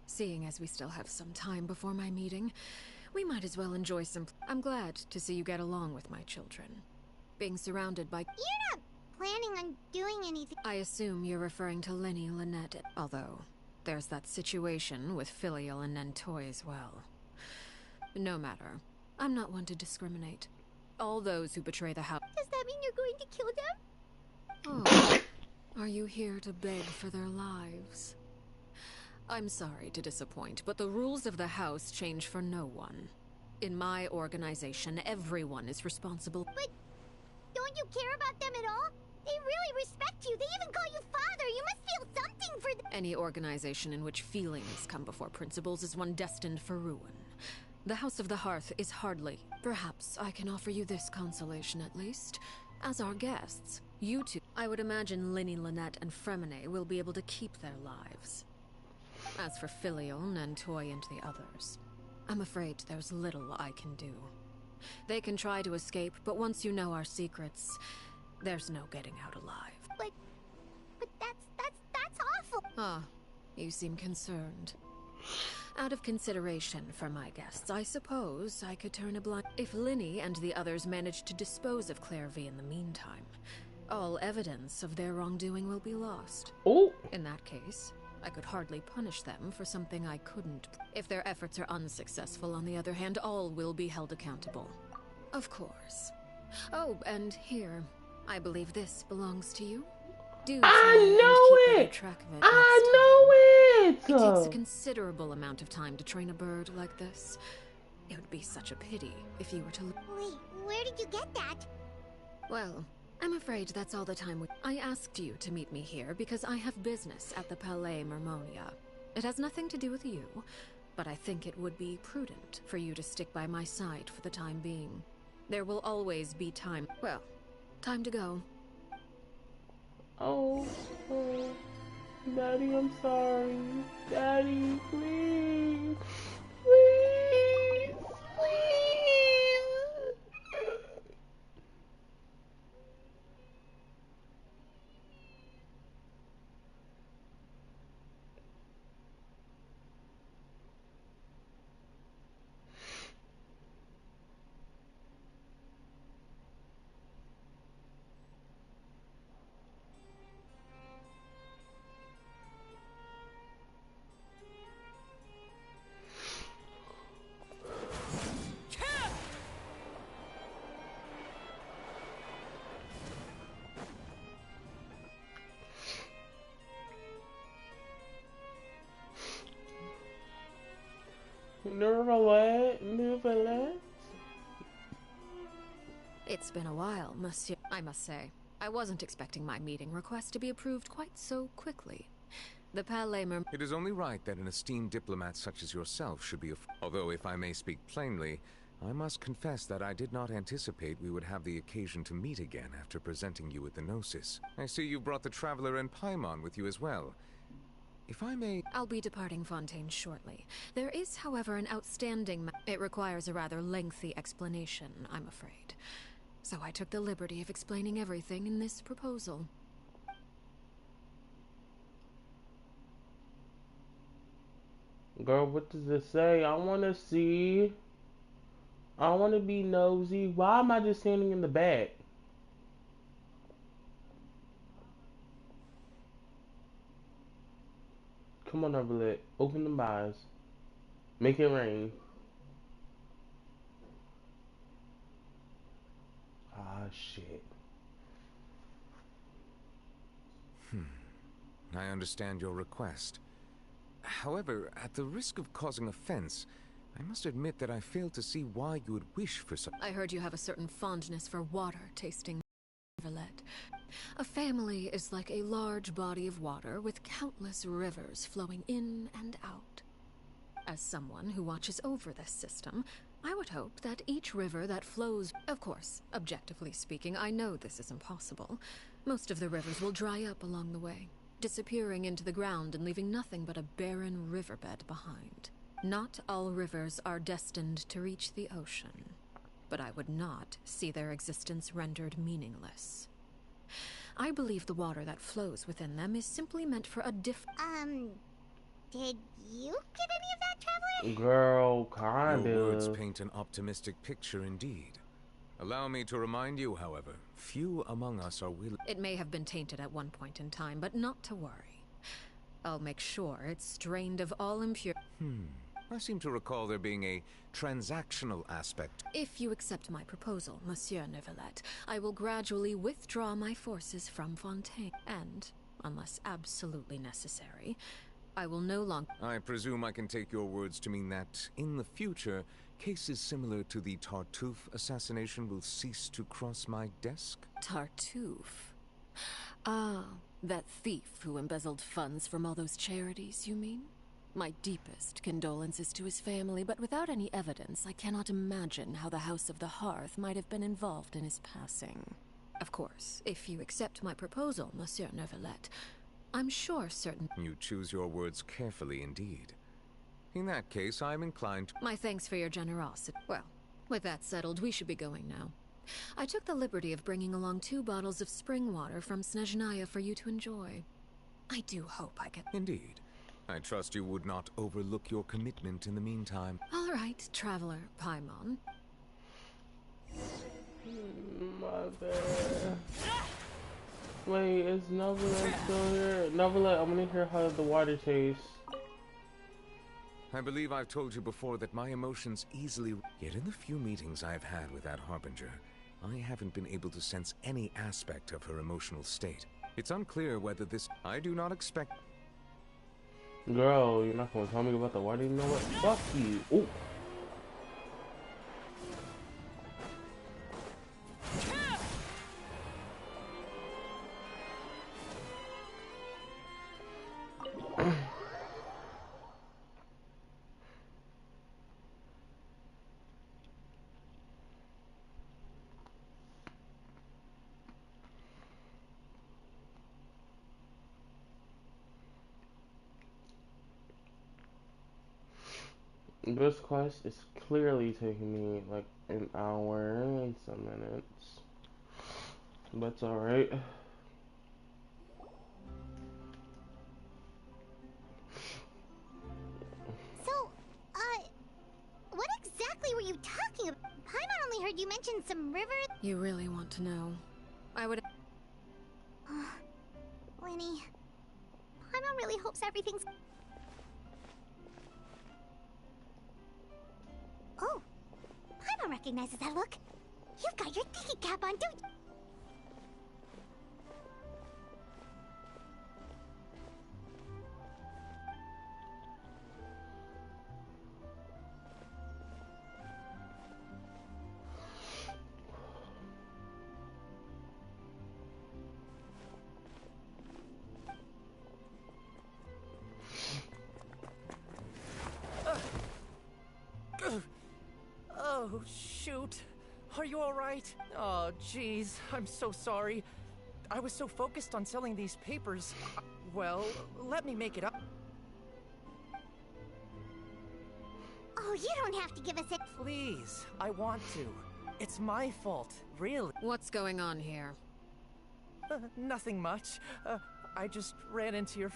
Seeing as we still have some time before my meeting, we might as well enjoy some... I'm glad to see you get along with my children. Being surrounded by... You're not planning on doing anything... I assume you're referring to Lenny, Lynette, although there's that situation with Filial and Nentoy as well. No matter. I'm not one to discriminate. All those who betray the house... Does that mean you're going to kill them? Oh. Are you here to beg for their lives? I'm sorry to disappoint, but the rules of the house change for no one. In my organization, everyone is responsible. But don't you care about them at all? They really respect you. They even call you father. You must feel something for them. Any organization in which feelings come before principles is one destined for ruin. The House of the Hearth is hardly. Perhaps I can offer you this consolation at least. As our guests, you two... I would imagine Linny, Lynette, and Fremine will be able to keep their lives. As for Filial, Nentoy, and the others, I'm afraid there's little I can do. They can try to escape, but once you know our secrets, there's no getting out alive. But that's awful. Ah, you seem concerned. Out of consideration for my guests, I suppose I could turn a blind... If Linny and the others manage to dispose of Clairvy in the meantime, all evidence of their wrongdoing will be lost. Oh! In that case, I could hardly punish them for something I couldn't. If their efforts are unsuccessful, on the other hand, all will be held accountable. Of course. Oh, and here, I believe this belongs to you. Do try and keep better track of it. I know it! It takes a considerable amount of time to train a bird like this. It would be such a pity if you were to... Wait, where did you get that? Well, I'm afraid that's all the time I asked you to meet me here because I have business at the Palais Mermonia. It has nothing to do with you, but I think it would be prudent for you to stick by my side for the time being. There will always be time. Well, time to go. Oh, Daddy, I'm sorry. Daddy, please. Please. Please. Nevertheless. It's been a while, monsieur. I must say, I wasn't expecting my meeting request to be approved quite so quickly. The Palais It is only right that an esteemed diplomat such as yourself should be although, if I may speak plainly, I must confess that I did not anticipate we would have the occasion to meet again after presenting you with the Gnosis. I see you brought the Traveler and Paimon with you as well. If I may... I'll be departing Fontaine shortly. There is, however, an outstanding... It requires a rather lengthy explanation, I'm afraid. So I took the liberty of explaining everything in this proposal. Girl, what does it say? I want to see. I want to be nosy. Why am I just standing in the back? Come on, Arbalete. Open them eyes. Make it rain. Ah, shit. I understand your request. However, at the risk of causing offense, I must admit that I fail to see why you would wish for such... I heard you have a certain fondness for water tasting, Verlet. A family is like a large body of water with countless rivers flowing in and out. As someone who watches over this system, I would hope that each river that flows... Of course, objectively speaking, I know this is impossible. Most of the rivers will dry up along the way, disappearing into the ground and leaving nothing but a barren riverbed behind. Not all rivers are destined to reach the ocean, but I would not see their existence rendered meaningless. I believe the water that flows within them is simply meant for a Did you get any of that, Traveler? Girl, kinda. Your words paint an optimistic picture indeed. Allow me to remind you, however, few among us are willing... It may have been tainted at one point in time, but not to worry. I'll make sure it's drained of all impure... I seem to recall there being a transactional aspect. If you accept my proposal, Monsieur Neuvillette, I will gradually withdraw my forces from Fontaine, and, unless absolutely necessary, I will no longer... I presume I can take your words to mean that, in the future, cases similar to the Tartuffe assassination will cease to cross my desk? Tartuffe? Ah, that thief who embezzled funds from all those charities, you mean? My deepest condolences to his family, but without any evidence, I cannot imagine how the House of the Hearth might have been involved in his passing. Of course, if you accept my proposal, Monsieur Neuvillette, I'm sure certain... You choose your words carefully indeed. In that case, I'm inclined to... My thanks for your generosity. Well, with that settled, we should be going now. I took the liberty of bringing along 2 bottles of spring water from Snezhnaya for you to enjoy. I do hope I get... Indeed. I trust you would not overlook your commitment in the meantime. All right, Traveler Paimon. Mother. Wait, is Neverland still here? Neverland, I want to hear how the water tastes. I believe I've told you before that my emotions easily... Yet in the few meetings I've had with that Harbinger, I haven't been able to sense any aspect of her emotional state. It's unclear whether this... I do not expect... Girl, you're not gonna tell me about the water? You know what? Fuck you. Ooh. This quest is clearly taking me like an hour and some minutes. But it's alright. So, what exactly were you talking about? Paimon only heard you mention some river. You really want to know? I would... Lenny, Paimon really hopes everything's... Oh, Paimon recognizes that look. You've got your thinking cap on, don't you? Oh, shoot. Are you alright? Oh, jeez. I'm so sorry. I was so focused on selling these papers. Well, let me make it up. Oh, you don't have to give us it. Please, I want to. It's my fault, really. What's going on here? Nothing much. I just ran into your...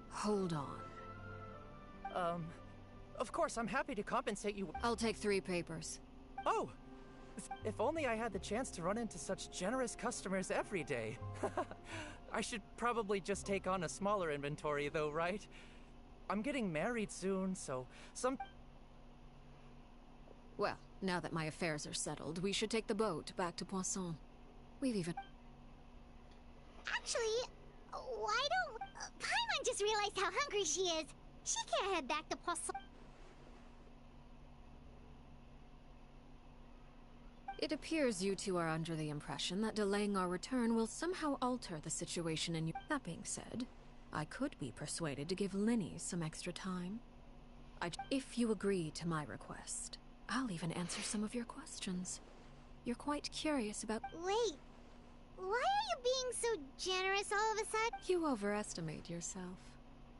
Hold on. Of course, I'm happy to compensate you. I'll take 3 papers. Oh! If only I had the chance to run into such generous customers every day. I should probably just take on a smaller inventory though, right? I'm getting married soon, so Well, now that my affairs are settled, we should take the boat back to Poisson. We've even... Actually, why don't... Paimon just realized how hungry she is. She can't head back to Poisson. It appears you two are under the impression that delaying our return will somehow alter the situation in you. That being said, I could be persuaded to give Linny some extra time. If you agree to my request, I'll even answer some of your questions. You're quite curious about... Wait, why are you being so generous all of a sudden? You overestimate yourself.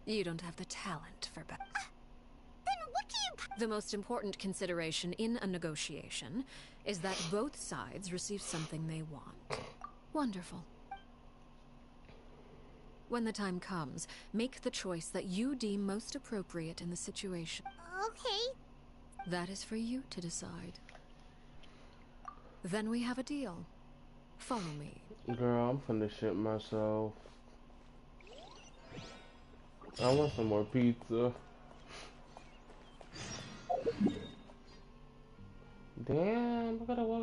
You don't have the talent for Then what do you... The most important consideration in a negotiation is that both sides receive something they want. Wonderful. When the time comes, make the choice that you deem most appropriate in the situation. Okay. That is for you to decide. Then we have a deal. Follow me. Girl, I'm finna shit myself. I want some more pizza. Damn, I gotta walk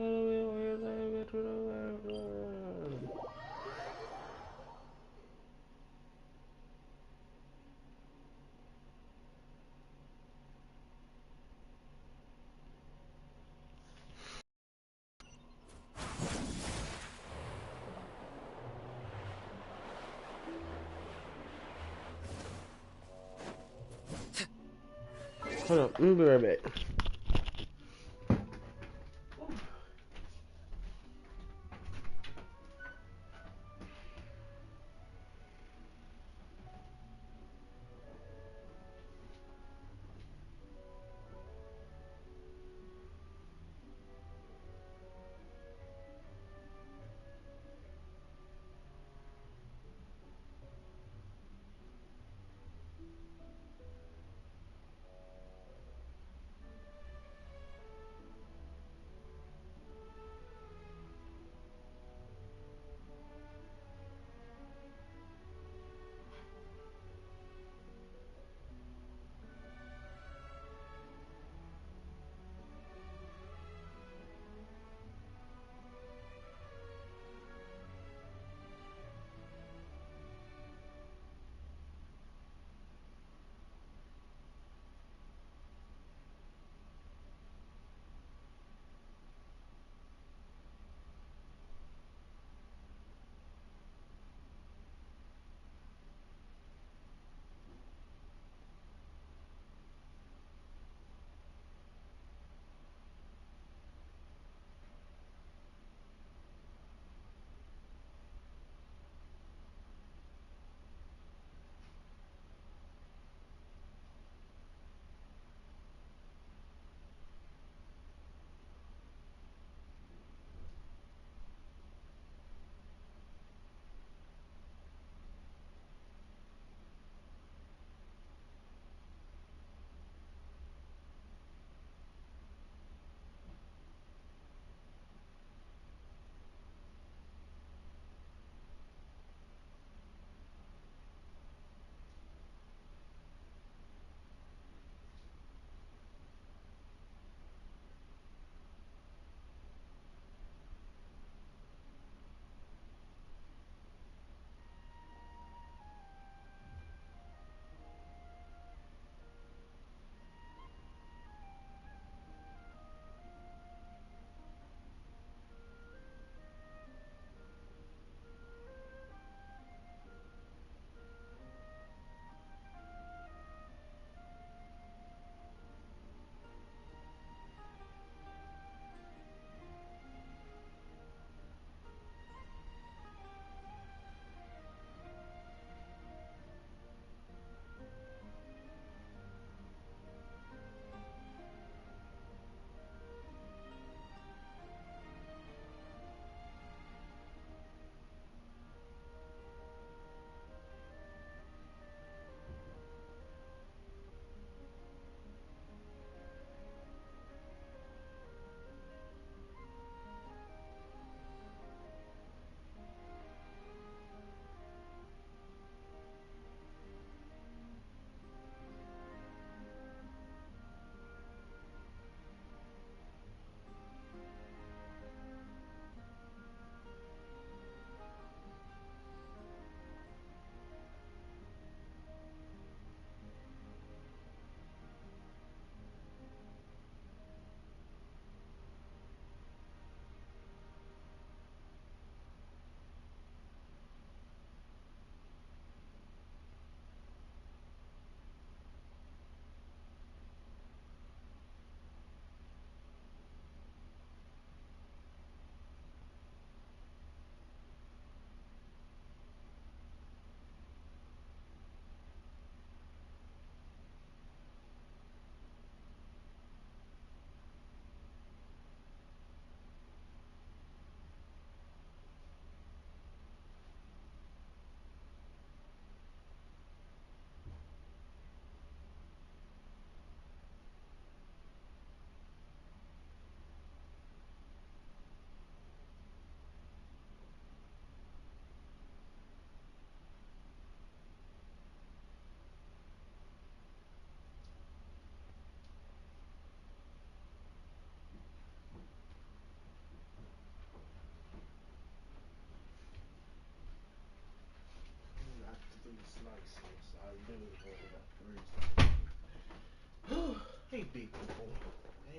Hold up, let me be right back.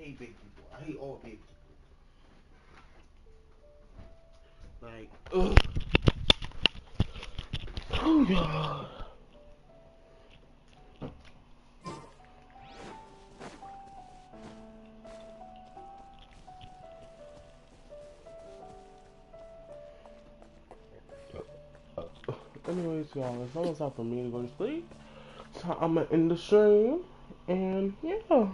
hate big people. I hate all big people. Like, ugh. Oh god. Anyways, y'all, it's almost time for me to go to sleep. So I'm gonna end the stream, and yeah.